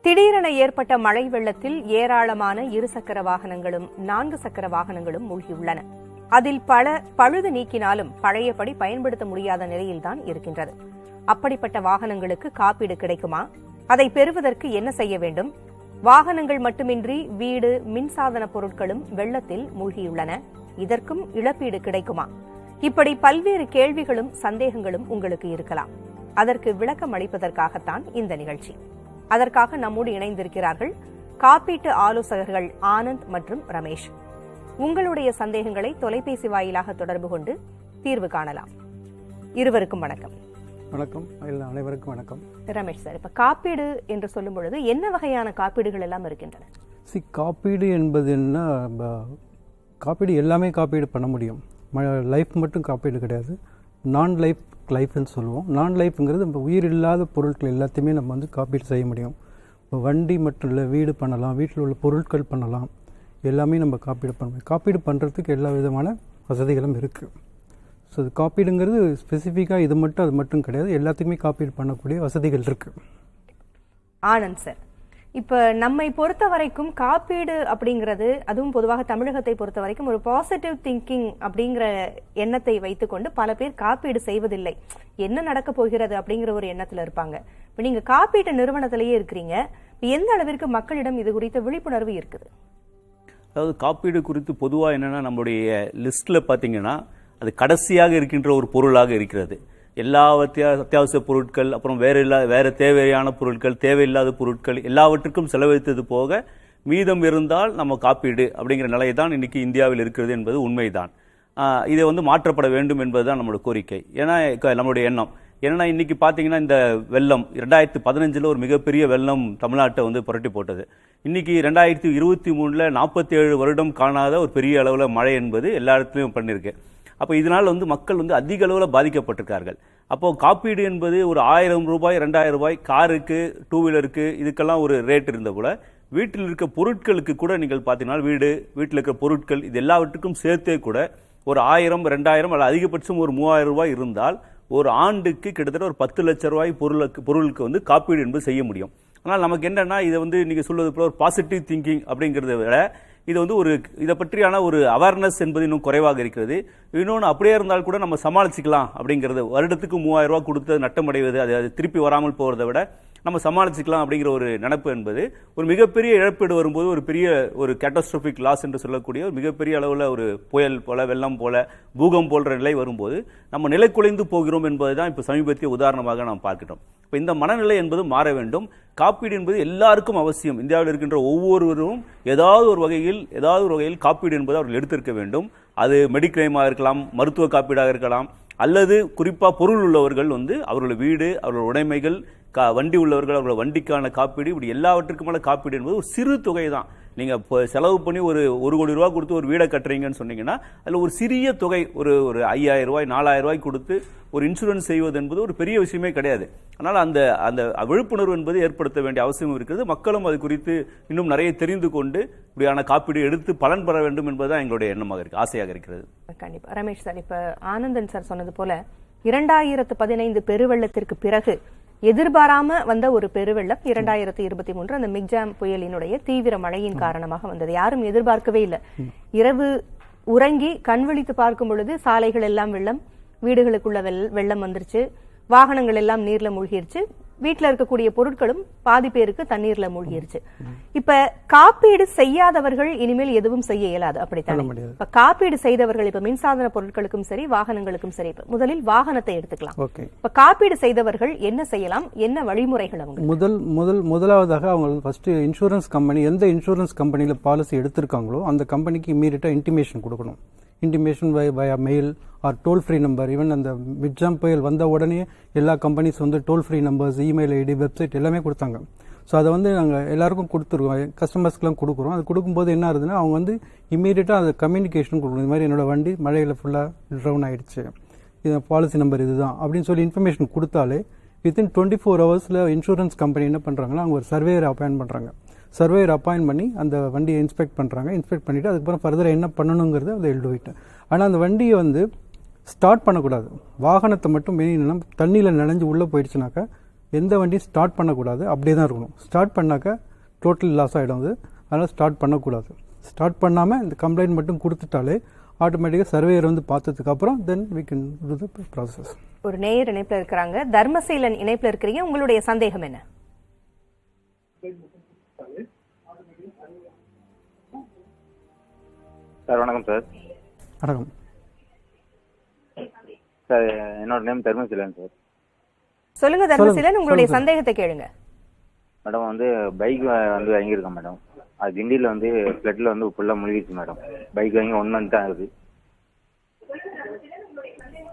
திடீரென ஏற்பட்ட மழை வெள்ளத்தில் ஏராளமான இருசக்கர வாகனங்களும் 4 சக்கர வாகனங்களும் மூழ்கியுள்ளன. அதில் பல பழுது நீக்கினாலும் பழையபடி பயன்படுத்த முடியாத நிலையில்தான் இருக்கின்றது. அப்படிப்பட்ட வாகனங்களுக்கு காப்பீடு கிடைக்குமா? அதை பெறுவதற்கு என்ன செய்ய வேண்டும்? வாகனங்கள் மட்டுமின்றி வீடு, மின்சாதன பொருட்களும் வெள்ளத்தில் மூழ்கியுள்ளன. இதற்கும் இழப்பீடு கிடைக்குமா? இப்படி பல்வேறு கேள்விகளும் சந்தேகங்களும் உங்களுக்கு இருக்கலாம். அதற்கு விளக்கம் அளிப்பதற்காகத்தான் இந்த நிகழ்ச்சி. அதற்காக நம்மோடு இணைந்திருக்கிறார்கள் காப்பீட்டு ஆலோசகர்கள் ஆனந்த் மற்றும் ரமேஷ். உங்களுடைய சந்தேகங்களை தொலைபேசி வாயிலாக தொடர்பு கொண்டு தீர்வு காணலாம். இருவருக்கும் வணக்கம். வணக்கம். அனைவருக்கும் வணக்கம். ரமேஷ் சார், இப்ப காப்பீடு என்று சொல்லும் பொழுது என்ன வகையான காப்பீடுகள் எல்லாம் இருக்கின்றன? காப்பீடு என்பது என்ன? காப்பீடு எல்லாமே காப்பீடு பண்ண முடியும். லைஃப் மட்டும் காப்பீடு கிடையாது. நான் லைஃப்னு சொல்லுவோம். நான் லைஃப்ங்கிறது நம்ம உயிர் இல்லாத பொருட்கள் எல்லாத்தையுமே நம்ம வந்து காப்பீடு செய்ய முடியும். இப்போ வண்டி மட்டும் இல்லை, வீடு பண்ணலாம், வீட்டில் உள்ள பொருட்கள் பண்ணலாம், எல்லாமே நம்ம காப்பீடு பண்ண முடியும். காப்பீடு பண்ணுறதுக்கு எல்லா விதமான வசதிகளும் இருக்குது. ஸோ அது காப்பீடுங்கிறது ஸ்பெசிஃபிக்காக இது மட்டும் அது மட்டும் கிடையாது, எல்லாத்துக்குமே காப்பீடு பண்ணக்கூடிய வசதிகள் இருக்குது. ஆனந்த் சார், இப்போ நம்மை பொறுத்த வரைக்கும் காப்பீடு அப்படிங்கிறது, அதுவும் பொதுவாக தமிழகத்தை பொறுத்த வரைக்கும் ஒரு பாசிட்டிவ் திங்கிங் அப்படிங்கிற எண்ணத்தை வைத்துக்கொண்டு பல பேர் காப்பீடு செய்வதில்லை. என்ன நடக்க போகிறது அப்படிங்கிற ஒரு எண்ணத்தில் இருப்பாங்க. இப்போ நீங்க காப்பீட்டு நிறுவனத்திலேயே இருக்கிறீங்க, எந்த அளவிற்கு மக்களிடம் இது குறித்த விழிப்புணர்வு இருக்குது? அதாவது காப்பீடு குறித்து பொதுவாக என்னன்னா, நம்மளுடைய லிஸ்ட்ல பார்த்தீங்கன்னா அது கடைசியாக இருக்கின்ற ஒரு பொருளாக இருக்கிறது. எல்லா அத்தியாவசிய பொருட்கள், அப்புறம் வேற தேவையான பொருட்கள், தேவையில்லாத பொருட்கள் எல்லாவற்றுக்கும் செலவழித்தது போக மீதம் இருந்தால் நம்ம காப்பீடு அப்படிங்கிற நிலை தான் இன்னைக்கு இந்தியாவில் இருக்கிறது என்பது உண்மைதான். இதை வந்து மாற்றப்பட வேண்டும் என்பதுதான் நம்மளோட கோரிக்கை. ஏன்னா நம்மளுடைய எண்ணம் என்னன்னா, இன்னைக்கு பார்த்தீங்கன்னா இந்த வெள்ளம் 2015 ஒரு மிகப்பெரிய வெள்ளம் தமிழ்நாட்டை வந்து புரட்டி போட்டது. இன்னைக்கு 2023 47 வருடம் காணாத ஒரு பெரிய அளவில் மழை என்பது எல்லா இடத்துலையும் பண்ணிருக்கு. அப்போ இதனால் வந்து மக்கள் வந்து அதிக அளவில் பாதிக்கப்பட்டிருக்கார்கள். அப்போ காப்பீடு என்பது ஒரு 1000 ரூபாய் 2000 ரூபாய் காருக்கு, டூ வீலருக்கு இதுக்கெல்லாம் ஒரு ரேட் இருந்த கூட வீட்டில் இருக்க பொருட்களுக்கு கூட நீங்கள் பார்த்தீங்கன்னா வீட்டில் இருக்கிற பொருட்கள் இது எல்லாவற்றுக்கும் சேர்த்தே கூட ஒரு 1000 2000 அல்ல அதிகபட்சம் ஒரு 3000 ரூபாய் இருந்தால் ஒரு ஆண்டுக்கு கிட்டத்தட்ட ஒரு 10 லட்சம் ரூபாய் பொருளுக்கு வந்து காப்பீடு என்பது செய்ய முடியும். ஆனால் நமக்கு என்னன்னா, இதை வந்து நீங்கள் சொல்வது போல ஒரு பாசிட்டிவ் திங்கிங் அப்படிங்கிறத விட இது வந்து இதை பற்றியான ஒரு அவேர்னஸ் என்பது இன்னும் குறைவாக இருக்கிறது. இன்னொன்று, அப்படியே இருந்தால் கூட நம்ம சமாளிச்சுக்கலாம் அப்படிங்கிறது, வருடத்துக்கு 3000 ரூபாய் கொடுத்து நட்டமடைவது, அது திருப்பி வராமல் போகிறத விட நம்ம சமாளிச்சுக்கலாம் அப்படிங்கிற ஒரு நினைப்பு என்பது ஒரு மிகப்பெரிய இழப்பீடு வரும்போது ஒரு பெரிய ஒரு கேட்டாஸ்ட்ரோபிக் லாஸ் என்று சொல்லக்கூடிய ஒரு மிகப்பெரிய அளவில் ஒரு புயல் போல, வெள்ளம் போல, பூகம் போன்ற நிலை வரும்போது நம்ம நிலை குலைந்து போகிறோம் என்பதுதான் இப்போ சமீபத்திய உதாரணமாக நாம் பார்க்கிறோம். இப்போ இந்த மனநிலை என்பது மாற வேண்டும். காப்பீடு என்பது எல்லாருக்கும் அவசியம். இந்தியாவில் இருக்கின்ற ஒவ்வொருவரும் ஏதாவது ஒரு வகையில் காப்பீடு என்பது அவர்கள் எடுத்திருக்க வேண்டும். அது மெடிக்ளைமாக இருக்கலாம், மருத்துவ காப்பீடாக இருக்கலாம், அல்லது குறிப்பாக பொருள் உள்ளவர்கள் வந்து அவர்களுடைய வீடு, அவர்களுடைய உடைமைகள், வண்டி உள்ளவர்கள் அவர்களோட வண்டிக்கான காப்பீடு, இப்படி எல்லாவற்றுக்குமான காப்பீடு என்பது ஒரு சிறு தொகை தான். நீங்கள் இப்போ செலவு பண்ணி ஒரு 1 கோடி ரூபா கொடுத்து ஒரு வீடை கட்டுறீங்கன்னு சொன்னீங்கன்னா அதில் ஒரு சிறிய தொகை ஒரு 5000 ரூபாய் 4000 ரூபாய் கொடுத்து ஒரு இன்சூரன்ஸ் செய்வது என்பது ஒரு பெரிய விஷயமே கிடையாது. அதனால் அந்த விழிப்புணர்வு என்பது ஏற்படுத்த வேண்டிய அவசியம் இருக்கிறது. மக்களும் அது குறித்து இன்னும் நிறைய தெரிந்து கொண்டு இப்படியான காப்பீடு எடுத்து பலன் பெற வேண்டும் என்பதுதான் எங்களுடைய எண்ணமாக இருக்கு, ஆசையாக இருக்கிறது. கண்டிப்பா. ரமேஷ் சார், இப்ப ஆனந்தன் சார் சொன்னது போல 2015 பெருவெள்ளத்திற்கு பிறகு எதிர்பாராம வந்த ஒரு பெருவெள்ளம் 2023 அந்த மிக்ஜாம் புயலினுடைய தீவிர மழையின் காரணமாக வந்தது. யாரும் எதிர்பார்க்கவே இல்லை. இரவு உறங்கி கண் விழித்து பார்க்கும் பொழுது சாலைகள் எல்லாம் வெள்ளம், வீடுகளுக்குள்ள வெள்ளம் வந்துருச்சு, வாகனங்கள் எல்லாம் நீர்ல மூழ்கிருச்சு, வீட்டுல இருக்கக்கூடிய பொருட்களும் பாதி பேருக்கு தண்ணீர்ல மூழ்கிருச்சு. இப்ப காப்பீடு செய்யாதவர்கள் இனிமேல் எதுவும் செய்ய இயலாது, அப்படித்தான். இப்ப காப்பீடு செய்தவர்கள், இப்ப மின்சாதன பொருட்களுக்கும் சரி வாகனங்களுக்கும் சரி, முதலில் வாகனத்தை எடுத்துக்கலாம். இப்ப காப்பீடு செய்தவர்கள் என்ன செய்யலாம், என்ன வழிமுறைகள்? அவங்க முதலாவதாக அவங்க ஃபர்ஸ்ட் இன்சூரன்ஸ் கம்பெனி, எந்த இன்சூரன்ஸ் கம்பெனியில பாலிசி எடுத்திருக்காங்களோ அந்த கம்பெனிக்கு இமீடியட்டா இன்டிமேஷன் கொடுக்கணும். Intimation via mail or toll free number. Even அந்த மிக்ஜாம் புயல் வந்த உடனே எல்லா கம்பெனிஸ் வந்து toll free numbers, email ID, website எல்லாமே கொடுத்தாங்க. ஸோ அதை வந்து நாங்கள் எல்லாருக்கும் கொடுத்துருக்கோம், கஸ்டமர்ஸ்க்குலாம் கொடுக்குறோம். அது கொடுக்கும்போது என்ன ஆகுதுன்னா, அவங்க வந்து இமீடியட்டாக அது கம்யூனிகேஷன் கொடுக்கணும். இது மாதிரி என்னோட வண்டி மழையில் ஃபுல்லாக ட்ரவுன் ஆகிடுச்சு, இது பாலிசி நம்பர் இதுதான் அப்படின்னு சொல்லி இன்ஃபர்மேஷன் கொடுத்தாலே வித்தின் 24 ஹவர்ஸில் இன்சூரன்ஸ் கம்பெனி என்ன பண்ணுறாங்கன்னா அவங்க ஒரு சர்வேயர் அப்பாயின்ட் பண்ணுறாங்க. சர்வேயர் அப்பாயின்ட் பண்ணி அந்த வண்டியை இன்ஸ்பெக்ட் பண்ணுறாங்க. இன்ஸ்பெக்ட் பண்ணிவிட்டு அதுக்கப்புறம் ஃபர்தர் என்ன பண்ணணுங்கிறது அதை எழுதிவிட்டு. ஆனால் அந்த வண்டியை வந்து ஸ்டார்ட் பண்ணக்கூடாது. வாகனத்தை மட்டும் மெயின் தண்ணியில் நனைஞ்சு உள்ளே போயிடுச்சுனாக்கா எந்த வண்டியும் ஸ்டார்ட் பண்ணக்கூடாது, அப்படியே தான் இருக்கணும். ஸ்டார்ட் பண்ணாக்கா டோட்டல் லாஸ் ஆகிடும். அது அதனால் ஸ்டார்ட் பண்ணக்கூடாது. ஸ்டார்ட் பண்ணாமல் இந்த கம்ப்ளைண்ட் மட்டும் கொடுத்துட்டாலே ஆட்டோமேட்டிக்காக சர்வேயர் வந்து பார்த்ததுக்கப்புறம் then we can do the process. ஒரு நேயர் இணைப்பில் இருக்கிறாங்க. தர்மசீலன் இணைப்பில் இருக்கிறீங்க, உங்களுடைய சந்தேகம் என்ன? சார் வணக்கம் சார். வணக்கம் சார், என்னோட நேம் தர்மசீலன் சார். சொல்லுங்க தர்மசீலன், உங்களுடைய சந்தேகத்தை கேளுங்க. மேடம் வந்து பைக் வந்து வாங்கியிருக்கேன் மேடம். அது கிண்டியில் வந்து ஃப்ளட்டில் வந்து ஃபுல்லாக முழுகிடுச்சு மேடம். பைக் வாங்கி 1 month தான் ஆகுது.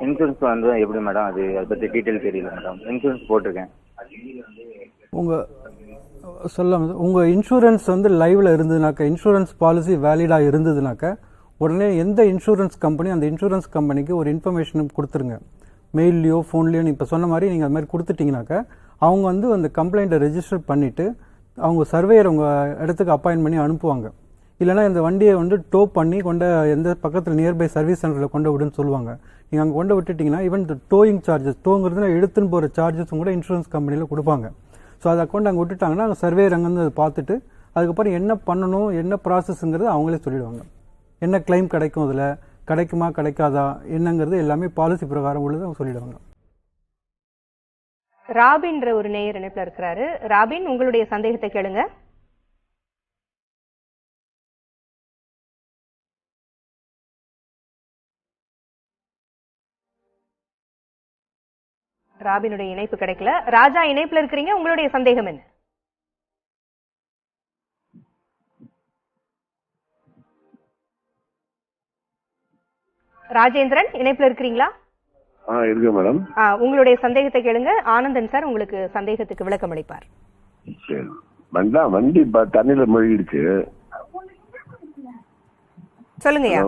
இன்சூரன்ஸ் வந்து எப்படி மேடம்? அதை பற்றி டீட்டெயில் தெரியல மேடம். இன்சூரன்ஸ் போட்டிருக்கேன். உங்கள் இன்சூரன்ஸ் வந்து லைவில் இருந்ததுனாக்கா, இன்சூரன்ஸ் பாலிசி வேலிடாக இருந்ததுனாக்கா உடனே எந்த இன்சூரன்ஸ் கம்பெனி அந்த இன்சூரன்ஸ் கம்பெனிக்கு ஒரு இன்ஃபர்மேஷன் கொடுத்துருங்க. மெயில்லையோ ஃபோன்லேயோ இப்போ சொன்ன மாதிரி நீங்கள் அது மாதிரி கொடுத்துட்டிங்கனாக்கா அவங்க வந்து அந்த கம்ப்ளைண்ட்டை ரெஜிஸ்டர் பண்ணிவிட்டு அவங்க சர்வேயர் உங்கள் இடத்துக்கு அப்பாயின்ட் பண்ணி அனுப்புவாங்க. இல்லைனா இந்த வண்டியை வந்து டோ பண்ணி கொண்ட எந்த பக்கத்தில் நியர்பை சர்வீஸ் சென்டரில் கொண்டு விடுன்னு சொல்லுவாங்க. நீங்கள் அங்கே கொண்டு விட்டுட்டிங்கன்னா ஈவன் டோயிங் சார்ஜஸ், டோங்கிறதுனா எடுத்துன்னு போகிற சார்ஜஸும் கூட இன்சூரன்ஸ் கம்பெனியில் கொடுப்பாங்க. ஸோ அதை கொண்டு அங்கே விட்டுட்டாங்கன்னா அங்கே சர்வேயர் அங்கேருந்து அதை பார்த்துட்டு அதுக்கப்புறம் என்ன பண்ணணும், என்ன ப்ராசஸ்ங்கிறது அவங்களே சொல்லிடுவாங்க. என்ன கிளைம் கிடைக்கும், அதில் கிடைக்குமா கிடைக்காதா என்னங்கிறது எல்லாமே பாலிசி பிரகாரம் உள்ளது அவங்க சொல்லிடுவாங்க. ராபின்ற ஒரு நேயர் இணைப்பில் இருக்கிறாரு. ராபின், உங்களுடைய சந்தேகத்தை கேளுங்க. ராபினுடைய இணைப்பு கிடைக்கல. ராஜா இணைப்புல இருக்கிறீங்க, உங்களுடைய சந்தேகம் என்ன? ராஜேந்திரன் இணைப்புல இருக்கிறீங்களா? இருக்கு மேடம். உங்களுடைய சந்தேகத்தை கேளுங்க. ஆனந்தன் சார் உங்களுக்கு சந்தேகத்துக்கு விளக்கம் அளிப்பார். வண்டி தண்ணியில மூழ்கிடுச்சு. சொல்லுங்கய்யா.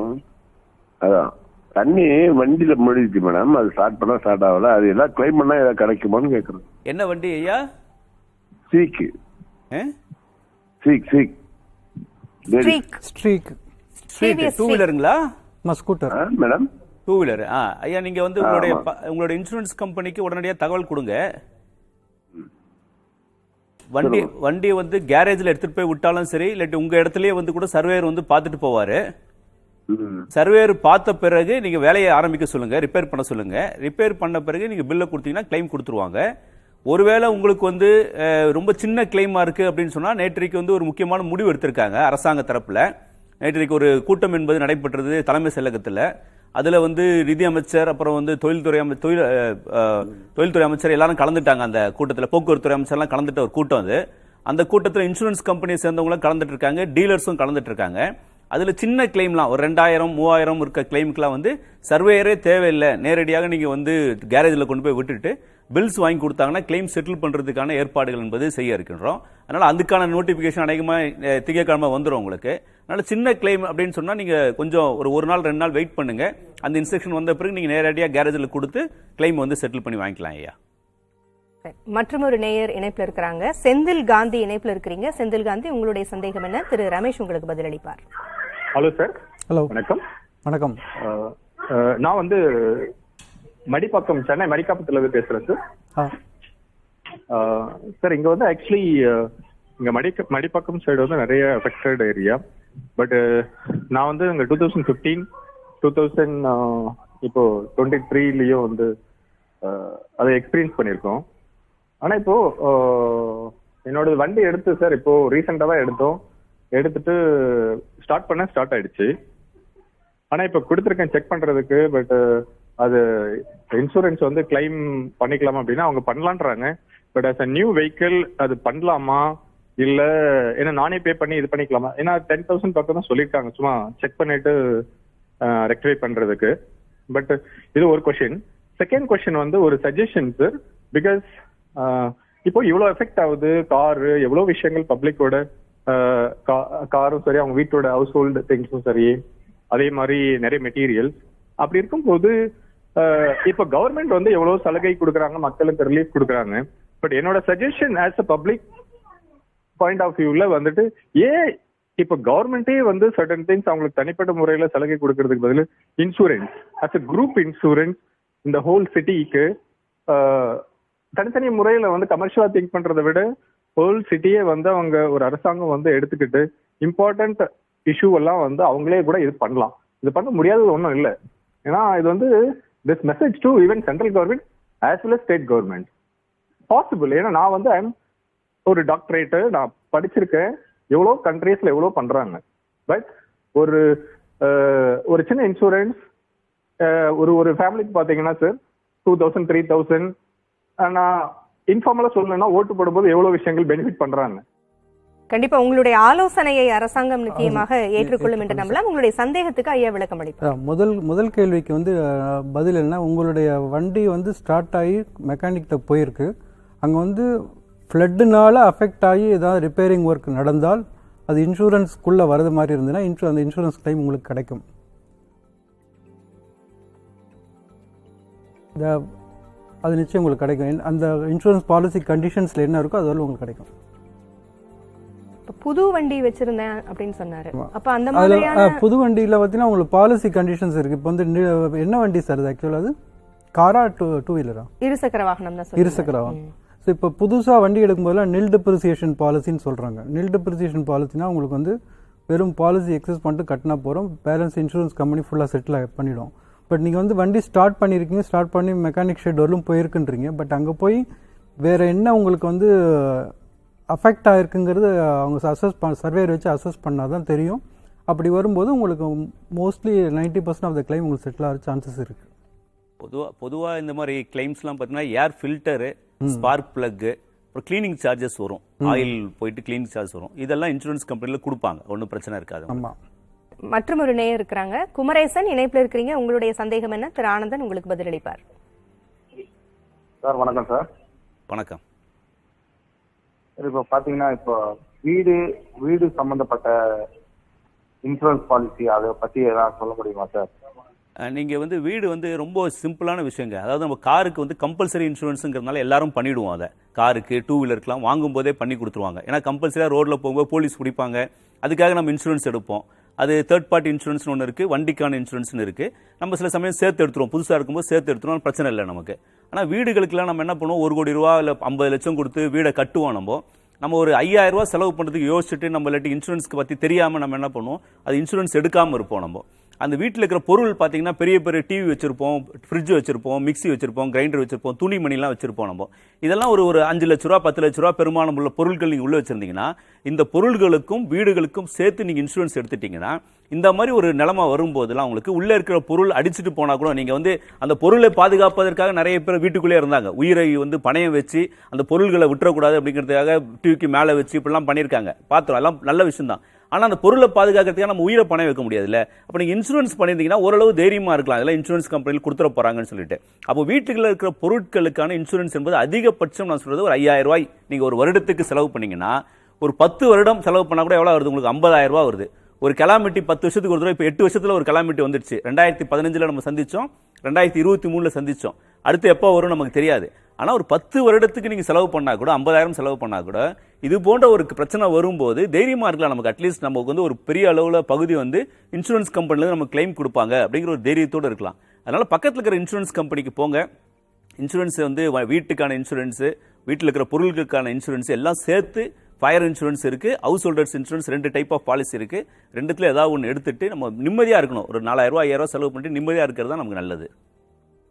அதான் தண்ணி வண்டியில மூழ்கிடுச்சு மேடம். அது ஸ்டார்ட் பண்ணா ஸ்டார்ட் ஆகல. அது எல்லாம் கிளைம் பண்ணா ஏதாவது கிடைக்குமான்னு கேக்குறேன். என்ன வண்டி ஐயா? சீக் சீக் சீக் ஸ்ட்ரீக் டூ வீலருங்களா? Scooter madam. Two wheeler. ஐயா நீங்க வந்து உங்களோட இன்சூரன்ஸ் கம்பெனிக்கு உடனடியாக தகவல் கொடுங்க. வண்டி வந்து கேரேஜ்ல எடுத்துட்டு போய் விட்டாலும் சரி, இல்லாட்டி உங்க இடத்துலயே வந்து கூட சர்வேயர் வந்து பார்த்துட்டு போவாரு. சர்வேயர் பார்த்த பிறகு நீங்க வேலையை ஆரம்பிக்க சொல்லுங்க, ரிப்பேர் பண்ண சொல்லுங்க. ரிப்பேர் பண்ண பிறகு நீங்க பில்லை கொடுத்தீங்கன்னா கிளைம் கொடுத்துருவாங்க. ஒருவேளை உங்களுக்கு வந்து ரொம்ப சின்ன கிளைமா இருக்கு அப்படின்னு சொன்னா, நேற்றைக்கு வந்து ஒரு முக்கியமான முடிவு எடுத்திருக்காங்க அரசாங்க தரப்புல. நேற்றைக்கு ஒரு கூட்டம் என்பது நடைபெற்றது தலைமை செயலகத்தில். அதுல வந்து நிதி அமைச்சர், அப்புறம் வந்து தொழில்துறை அமைச்சர் எல்லாரும் கலந்துட்டாங்க அந்த கூட்டத்தில். போக்குவரத்துறை அமைச்சர்லாம் கலந்துட்ட ஒரு கூட்டம் அது. அந்த கூட்டத்தில் இன்சூரன்ஸ் கம்பெனியை சேர்ந்தவங்களும் கலந்துட்டு இருக்காங்க, டீலர்ஸும் கலந்துட்டு இருக்காங்க. அதுல சின்ன கிளைம்லாம் ஒரு 2000 3000 இருக்க கிளைமுக்குலாம் வந்து சர்வேயரே தேவையில்லை, நேரடியாக நீங்க வந்து கேரேஜில் கொண்டு போய் விட்டுட்டு பில்ஸ் வாங்கி கொடுத்தாங்கன்னா கிளைம் செட்டில் பண்றதுக்கான ஏற்பாடுகள் என்பது செய்ய இருக்கின்றோம். அதனால அதுக்கான நோட்டிபிகேஷன் அநேகமாக திங்கட்கிழமை வந்துடும் உங்களுக்கு. அதனால சின்ன கிளைம் அப்படின்னு சொன்னா நீங்க கொஞ்சம் ஒரு நாள் 2 நாள் வெயிட் பண்ணுங்க. அந்த இன்ஸ்ட்ரக்ஷன் வந்த பிறகு நீங்க நேரடியாக கேரேஜில் கொடுத்து கிளைம் வந்து செட்டில் பண்ணி வாங்கிக்கலாம் ஐயா. மற்றொரு நேயர் இணைப்புல இருக்கிறாங்க. செந்தில் காந்தி இணைப்புல இருக்கிறீங்க. செந்தில் காந்தி, உங்களுடைய சந்தேகம் என்ன? திரு ரமேஷ் உங்களுக்கு பதிலளிப்பார். Hello sir. ஹலோ, வணக்கம். வணக்கம். நான் வந்து மடிப்பாக்கம், சென்னை மடிக்காப்பத்துல இருந்து பேசுறேன் சார். சார் இங்க வந்து ஆக்சுவலி இங்க மடிப்பாக்கம் சைடு வந்து நிறைய அஃபெக்டட் ஏரியா. பட் நான் வந்து இங்க 2015 இப்போ 23லயும் வந்து அதை எக்ஸ்பீரியன்ஸ் பண்ணியிருக்கோம். ஆனா இப்போ என்னோட வண்டி எடுத்து சார் இப்போ ரீசெண்டா தான் எடுத்துட்டு ஸ்டார்ட் ஆயிடுச்சு. ஆனா இப்ப கொடுத்துருக்கேன் செக் பண்றதுக்கு. பட் அது இன்சூரன்ஸ் வந்து கிளைம் பண்ணிக்கலாமா அப்படின்னா அவங்க பண்ணலான்றாங்க. But as a new vehicle அது பண்ணலாமா இல்ல ஏன்னா நானே பே பண்ணி இது பண்ணிக்கலாமா? ஏன்னா 10,000 பக்கம் தான் சொல்லியிருக்காங்க சும்மா செக் பண்ணிட்டு ரெக்டிஃபை பண்றதுக்கு. பட் இது ஒரு கொஸ்டின். செகண்ட் கொஸ்டின் வந்து ஒரு சஜஷன் சார். பிகாஸ் இப்போ இவ்வளவு எஃபெக்ட் ஆகுது காரு, எவ்வளவு விஷயங்கள் பப்ளிக்கோட காரும் சரி, அவங்க வீட்டோட ஹவுஸ் ஹோல்டு திங்ஸும் சரி, அதே மாதிரி நிறைய மெட்டீரியல்ஸ். அப்படி இருக்கும்போது இப்ப கவர்மெண்ட் வந்து எவ்வளவு சலுகை கொடுக்குறாங்க, மக்களுக்கு ரிலீஃப் கொடுக்குறாங்க. பட் என்னோட suggestion as a public, point of வியூல வந்துட்டு ஏன் இப்ப கவர்மெண்டே வந்து சர்டன் திங்ஸ் அவங்களுக்கு தனிப்பட்ட முறையில சலுகை கொடுக்கறதுக்கு பதில் insurance as a group insurance இந்த ஹோல் சிட்டிக்கு தனித்தனி முறையில வந்து கமர்ஷியலா திங்க் பண்றதை விட ஹோல் சிட்டியே வந்து அவங்க ஒரு அரசாங்கம் வந்து எடுத்துக்கிட்டு இம்பார்ட்டன்ட் இஷ்யூ எல்லாம் வந்து அவங்களே கூட இது பண்ணலாம். இது பண்ண முடியாதது ஒன்றும் இல்லை. ஏன்னா இது வந்து this message to even central government as well as state government possible. ஏன்னா நான் வந்து ஒரு டாக்டரேட்டு நான் படிச்சிருக்கேன், எவ்வளோ கண்ட்ரீஸ்ல எவ்வளோ பண்றாங்க. பட் ஒரு ஒரு சின்ன இன்சூரன்ஸ் ஒரு ஃபேமிலிக்கு பார்த்தீங்கன்னா சார் 2000 3000. நான் இன்ஃபார்மலா சொல்லணும்னா ஓட்டு போடும்போது எவ்வளவு விஷயங்கள் பெனிஃபிட் பண்றாங்க. கண்டிப்பா உங்களுடைய ஆலோசனையை அரசாங்கம் நிச்சயமாக ஏற்றுக்கொள்ளும் என்று நம்பலாம். உங்களுடைய சந்தேகத்துக்கு ஐயா விளக்கம் அளிப்பார். முதல் கேள்விக்கு வந்து பதில் என்ன, உங்களுடைய வண்டி வந்து ஸ்டார்ட் ஆகி மெக்கானிக்கிட்ட போயிருக்கு, அங்கே வந்து ஃப்ளட்டுனால அஃபெக்ட் ஆகி ஏதாவது ரிப்பேரிங் ஒர்க் நடந்தால் அது இன்சூரன்ஸ்க்குள்ளே வரது மாதிரி இருந்ததுன்னா அந்த இன்சூரன்ஸ் கிளைம் உங்களுக்கு கிடைக்கும். அது நிச்சயம் உங்களுக்கு கிடைக்கும். அந்த இன்சூரன்ஸ் பாலிசி கண்டிஷன்ஸில் என்ன இருக்கோ அதெல்லாம் உங்களுக்கு கிடைக்கும். புது வண்டி வச்சிருந்தேன் அப்படின்னு சொன்னாரு. அப்ப அந்த மாதிரியான புது வண்டியில பார்த்தீங்கன்னா உங்களுக்கு பாலிசி கண்டிஷன்ஸ் இருக்கு. இப்போ வந்து என்ன வண்டி சார் அது? ஆக்சுவலாக அது காரா டூ வீலரா? இருசக்கர வாகனம் தான். இருசக்கர வாகனம். ஸோ இப்போ புதுசாக வண்டி எடுக்கும்போதெல்லாம் நில் டெப்ரிசியேஷன் பாலிசின்னு சொல்கிறாங்க. நில் டெப்ரிசியேஷன் பாலிசினா உங்களுக்கு வந்து வெறும் பாலிசி எக்ஸஸ் பண்ணிட்டு கட்டினா போகிறோம், பேலன்ஸ் இன்சூரன்ஸ் கம்பெனி ஃபுல்லாக செட்டில் பண்ணிடும். பட் நீங்கள் வந்து வண்டி ஸ்டார்ட் பண்ணியிருக்கீங்க, ஸ்டார்ட் பண்ணி மெக்கானிக் ஷெட் வரலும் போயிருக்குன்றீங்க. பட் அங்கே போய் வேறு என்ன உங்களுக்கு வந்து அஃபெக்ட் ஆகிருக்குங்கிறது அவங்க சர்வேர் வச்சு அசஸ் பண்ணால் தான் தெரியும். அப்படி வரும்போது உங்களுக்கு மோஸ்ட்லி 90% ஆஃப் த கிளைம் உங்களுக்கு செட்டில் ஆகிற சான்சஸ் இருக்குது. பொதுவாக இந்த மாதிரி கிளைம்ஸ்லாம் பார்த்தீங்கன்னா ஏர் ஃபில்டரு, ஸ்பார்க் பிளக்கு, அப்புறம் கிளீனிங் சார்ஜஸ் வரும், ஆயில் போயிட்டு கிளீனிங் சார்ஜஸ் வரும். இதெல்லாம் இன்சூரன்ஸ் கம்பெனியில் கொடுப்பாங்க, ஒன்றும் பிரச்சனை இருக்காது. ஆமாம். மற்றும் ஒரு நேயர் இருக்கிறாங்க. குமரேசன் இணைப்பில் இருக்கிறீங்க. உங்களுடைய சந்தேகம் என்ன? திரு ஆனந்தன் உங்களுக்கு பதிலளிப்பார். சார் வணக்கம் சார். வணக்கம். இப்போ பார்த்தீங்கன்னா இப்போ வீடு சம்மந்தப்பட்ட இன்சூரன்ஸ் பாலிசி அதை பற்றி எதாவது சொல்ல முடியுமா சார்? நீங்கள் வந்து வீடு வந்து ரொம்ப சிம்பிளான விஷயங்க. அதாவது நம்ம காருக்கு வந்து கம்பல்சரி இன்சூரன்ஸுங்கிறதுனால எல்லாரும் பண்ணிவிடுவோம். அதை காருக்கு டூ வீலருக்குலாம் வாங்கும்போதே பண்ணி கொடுத்துருவாங்க. ஏன்னா கம்பல்சரியாக ரோட்டில் போகும்போது போலீஸ் பிடிப்பாங்க, அதுக்காக நம்ம இன்சூரன்ஸ் எடுப்போம். அது தேர்ட் பார்ட்டி இன்சூரன்ஸ்னு ஒன்று இருக்குது, வண்டிக்கான இன்சூரன்ஸ்னு இருக்குது. நம்ம சில சமயம் சேர்த்து எடுத்துருவோம், புதுசாக இருக்கும்போது சேர்த்து எடுத்துருவோம், பிரச்சனை இல்லை நமக்கு. ஆனால் வீடுகளுக்கெல்லாம் நம்ம என்ன பண்ணுவோம், 1 கோடி ரூபா இல்லை 50 லட்சம் கொடுத்து வீடை கட்டுவோம். நம்ம ஒரு 5000 ரூபா செலவு பண்ணுறதுக்கு யோசிச்சுட்டு நம்ம இல்லாட்டி இன்சூரன்ஸ்க்கு பற்றி தெரியாமல் நம்ம என்ன பண்ணுவோம், அது இன்சூரன்ஸ் எடுக்காமல் இருப்போம். நம்ம அந்த வீட்டில் இருக்கிற பொருள் பார்த்தீங்கன்னா பெரிய பெரிய டிவி வச்சிருப்போம், ஃப்ரிட்ஜ் வச்சிருப்போம், மிக்சி வச்சிருப்போம், கிரைண்டர் வச்சிருப்போம், துணிமணிலாம் வச்சிருப்போம். நம்ம இதெல்லாம் ஒரு 5 லட்ச ரூபா 10 லட்ச ரூபா பெருமானம் உள்ள பொருட்கள் நீங்கள் உள்ள வச்சிருந்தீங்கன்னா, இந்த பொருள்களுக்கும் வீடுகளுக்கும் சேர்த்து நீங்கள் இன்சூரன்ஸ் எடுத்துட்டீங்கன்னா, இந்த மாதிரி ஒரு நிலைமை வரும்போதெல்லாம் உங்களுக்கு உள்ளே இருக்கிற பொருள் அடிச்சுட்டு போனால் கூட நீங்கள் வந்து அந்த பொருளை பாதுகாப்பதற்காக நிறைய பேர் வீட்டுக்குள்ளே இருந்தாங்க. உயிரை வந்து பணையம் வச்சு அந்த பொருள்களை விட்டுறக்கூடாது அப்படிங்கிறதுக்காக டிவிக்கு மேலே வச்சு இப்படிலாம் பண்ணியிருக்காங்க, பார்த்தோம். எல்லாம் நல்ல விஷயம் தான். ஆனால் அந்த பொருளை பாதுகாக்கிறதுக்காக நம்ம உயிரை பணம் வைக்க முடியாதுல்ல. அப்போ நீங்கள் இன்சூரன்ஸ் பண்ணியிருந்தீங்கன்னா ஓரளவு தைரியமாக இருக்கலாம், அதெல்லாம் இன்சூரன்ஸ் கம்பெனியில் கொடுத்துட போகிறாங்கன்னு சொல்லிட்டு. அப்போ வீட்டுக்குள்ள இருக்கிற பொருட்களுக்கான இன்சூரன்ஸ் என்பது அதிகபட்சம் நான் சொல்கிறது ஒரு 5000 ரூபாய் நீங்கள் ஒரு வருடத்துக்கு செலவு பண்ணீங்கன்னா, ஒரு 10 வருடம் செலவு பண்ணால் கூட எவ்வளோ வருது உங்களுக்கு? 50,000 ரூபா வருது. ஒரு கெலாமிட்டி 10 வருஷத்துக்கு ஒரு தடவை, இப்போ 8 வருஷத்தில் ஒரு கெலாமிட்டி வந்துடுச்சு. 2015 நம்ம சந்தித்தோம், 2023 சந்தித்தோம். அடுத்து எப்போ வரும் நமக்கு தெரியாது. ஆனால் ஒரு 10 வருடத்துக்கு நீங்கள் செலவு பண்ணால் கூட, 50,000 செலவு பண்ணால் கூட, இது போன்ற ஒரு பிரச்சனை வரும்போது தைரியமாக இருக்கலாம். நமக்கு அட்லீஸ்ட் நமக்கு வந்து ஒரு பெரிய அளவில் பகுதி வந்து இன்சூரன்ஸ் கம்பெனிலேருந்து நமக்கு கிளைம் கொடுப்பாங்க அப்படிங்கிற ஒரு தைரியத்தோடு இருக்கலாம். அதனால் பக்கத்தில் இருக்கிற இன்சூரன்ஸ் கம்பெனிக்கு போங்க. இன்சூரன்ஸ் வந்து வீட்டுக்கான இன்சூரன்ஸு, வீட்டில் இருக்கிற பொருட்களுக்கான இன்சூரன்ஸ் எல்லாம் சேர்த்து ஃபயர் இன்சூரன்ஸ் இருக்குது, house holders insurance, 2 type of policy இருக்குது. ரெண்டுத்தில் ஏதாவது ஒன்று எடுத்துட்டு நம்ம நிம்மதியாக இருக்கணும். ஒரு 4000 ரூபா 5000 ரூபா செலவு பண்ணிட்டு நிம்மதியாக இருக்கிறது தான் நமக்கு நல்லது.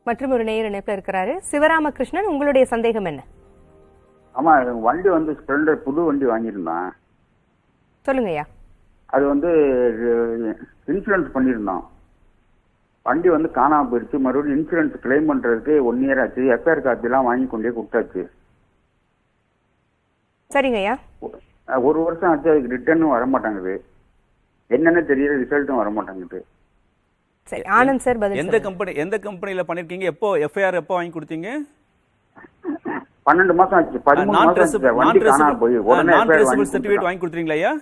மற்றும் ஒரு நேயர் இணைப்பில் இருக்கிறாரு. சிவராமகிருஷ்ணன், உங்களுடைய சந்தேகம் என்ன? ஆமா, வண்டி வந்து ஸ்ப்ளெண்டர் புது வண்டி வாங்கியிருந்தான். சொல்லுங்கய்யா. அது வந்து இன்சூரன்ஸ் பண்ணியிருந்தோம். வண்டி வந்து காணாமல் போயிடுச்சு. மறுபடியும் இன்சூரன்ஸ் கிளைம் பண்ணுறதுக்கு 1 இயர் ஆச்சு. எஃப்ஐஆர் காப்பிலாம் வாங்கி கொண்டே கொடுத்தாச்சு. சரிங்கய்யா. 1 வருஷம் ஆச்சு, அதுக்கு ரிட்டர்னும் வர மாட்டாங்குது. என்னன்னு தெரியல, ரிசல்ட்டும் வர மாட்டாங்குது. சரி, ஆனந்த் சார் பதில். எந்த கம்பெனியில் பண்ணிருக்கீங்க? எப்போ எஃப்ஐஆர் எப்போ வாங்கி கொடுத்தீங்க? 12 மாசம் ஆச்சு. 13 மாசம் ஆச்சு. வண்டி காணாம போய் உடனே சர்டிஃபிகேட் வாங்கி கொடுத்தீங்களா ஐயா?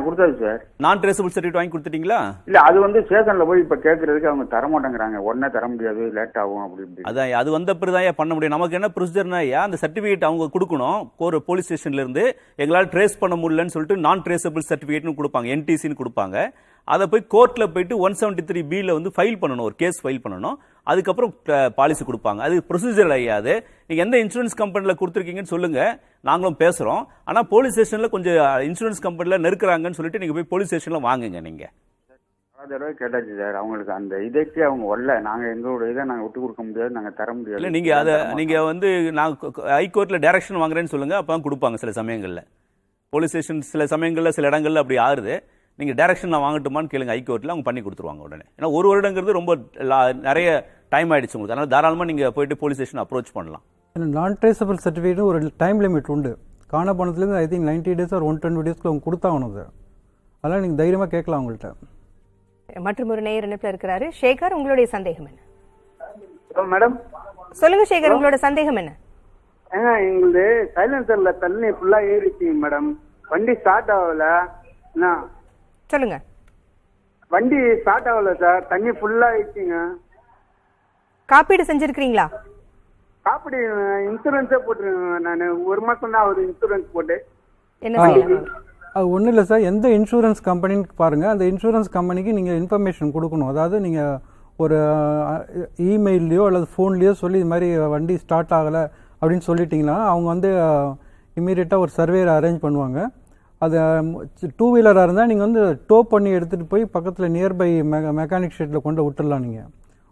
கொடுத்தாச்சு சார். நான் ட்ரேசபிள் சர்டிஃபிகேட் வாங்கி கொடுத்துட்டீங்களா? இல்ல அது வந்து ஸ்டேஷன்ல போய் இப்ப கேட்கறதுக்கு அவங்க தர மாட்டேங்கிறாங்க. உடனே தர முடியாது, லேட் ஆகும் அப்படி இப்படி. அதான் அது வந்த பிறகு பண்ண முடியும். நமக்கு என்ன ப்ரொசீஜர்னா, அந்த சர்டிஃபிகேட் அவங்க கொடுக்கணும். ஒரு போலீஸ் ஸ்டேஷன்ல இருந்து எங்களால் ட்ரேஸ் பண்ண முடியலன்னு சொல்லிட்டு நான் ட்ரேசபிள் சர்டிஃபிகேட்னு கொடுப்பாங்க, என்டிசின்னு கொடுப்பாங்க. அதை போய் கோர்ட்ல போயிட்டு 173B வந்து ஃபைல் பண்ணணும், ஒரு கேஸ் ஃபைல் பண்ணணும். அதுக்கப்புறம் பாலிசி கொடுப்பாங்க. அது ப்ரொசீஜர் ஐயாது. நீங்க எந்த இன்சூரன்ஸ் கம்பெனில கொடுத்துருக்கீங்கன்னு சொல்லுங்க, நாங்களும் பேசுறோம். ஆனா போலீஸ் ஸ்டேஷன்ல கொஞ்சம் இன்சூரன்ஸ் கம்பெனில நெருக்குறாங்கன்னு சொல்லிட்டு நீங்க போய் போலீஸ் ஸ்டேஷன்ல வாங்குங்க. நீங்க தடவை கேட்டாச்சு சார், அவங்களுக்கு அந்த இதற்கே அவங்க வரல. நாங்க எங்களோட இதை நாங்க விட்டு கொடுக்க முடியாது, நாங்க தர முடியாது. இல்ல நீங்க அதை நீங்க வந்து நான் ஹைகோர்ட்ல டைரக்ஷன் வாங்குறேன்னு சொல்லுங்க, அப்பதான் கொடுப்பாங்க. சில சமயங்கள்ல போலீஸ் ஸ்டேஷன் சில சமயங்கள்ல சில இடங்கள்ல அப்படி ஆறுது. நீங்க டைரக்ஷன் நான் வாங்கட்டுமான்னு கேளுங்க ஹைகோர்ட்ல, அவங்க பண்ணி கொடுத்துருவாங்க உடனே. ஏன்னா ஒரு வருடங்கிறது ரொம்ப நிறைய டைம் ஆயிடுச்சு உங்களுக்கு. அதனால தாராளமா நீங்க போயிட்டு போலீஸ் ஸ்டேஷன் அப்ரோச் பண்ணலாம். நான் ட்ரேசபிள் சர்டிஃபிகேட் ஒரு டைம் லிமிட் உண்டு. காண போனதுலேருந்து ஐ திங்க் 90 days or 120 daysக்குள்ள அவங்க கொடுத்தாகணும் சார். அதனால் நீங்கள் தைரியமாக கேட்கலாம் அவங்கள்ட்ட. மற்றும் ஒரு நேயர் இணைப்பில் இருக்கிறாரு. சேகர், உங்களுடைய சந்தேகம் என்ன? மேடம் சொல்லுங்க சேகர், உங்களோட சந்தேகம் என்ன? எங்களுது சைலன்சர்ல தண்ணி ஃபுல்லா ஏறிச்சு மேடம். வண்டி ஸ்டார்ட் ஆகல. சொல்லுங்க. வண்டி ஸ்டார்ட் ஆகல சார், தண்ணி ஃபுல்லா ஆயிடுச்சுங்க. காப்பீடு செஞ்சிருக்கீங்களா? காப்பீடு இன்சூரன்ஸே போட்டுருங்க. நான் ஒரு மாசம் தான் ஆகுது இன்சூரன்ஸ் போட்டு. என்ன செய்யணும்? அது ஒன்றும் இல்லை சார். எந்த இன்சூரன்ஸ் கம்பெனின்னு பாருங்கள், அந்த இன்சூரன்ஸ் கம்பெனிக்கு நீங்கள் இன்ஃபர்மேஷன் கொடுக்கணும். அதாவது நீங்கள் ஒரு இமெயிலையோ அல்லது ஃபோன்லேயோ சொல்லி இது மாதிரி வண்டி ஸ்டார்ட் ஆகலை அப்படின்னு சொல்லிட்டிங்கன்னா அவங்க வந்து இமீடியட்டாக ஒரு சர்வேரை அரேஞ்ச் பண்ணுவாங்க. அது 2 வீலராக இருந்தால் நீங்கள் வந்து டோ பண்ணி எடுத்துகிட்டு போய் பக்கத்தில் நியர்பை மெக்கானிக் ஷெட்டில் கொண்டு விட்டுடலாம். நீங்கள்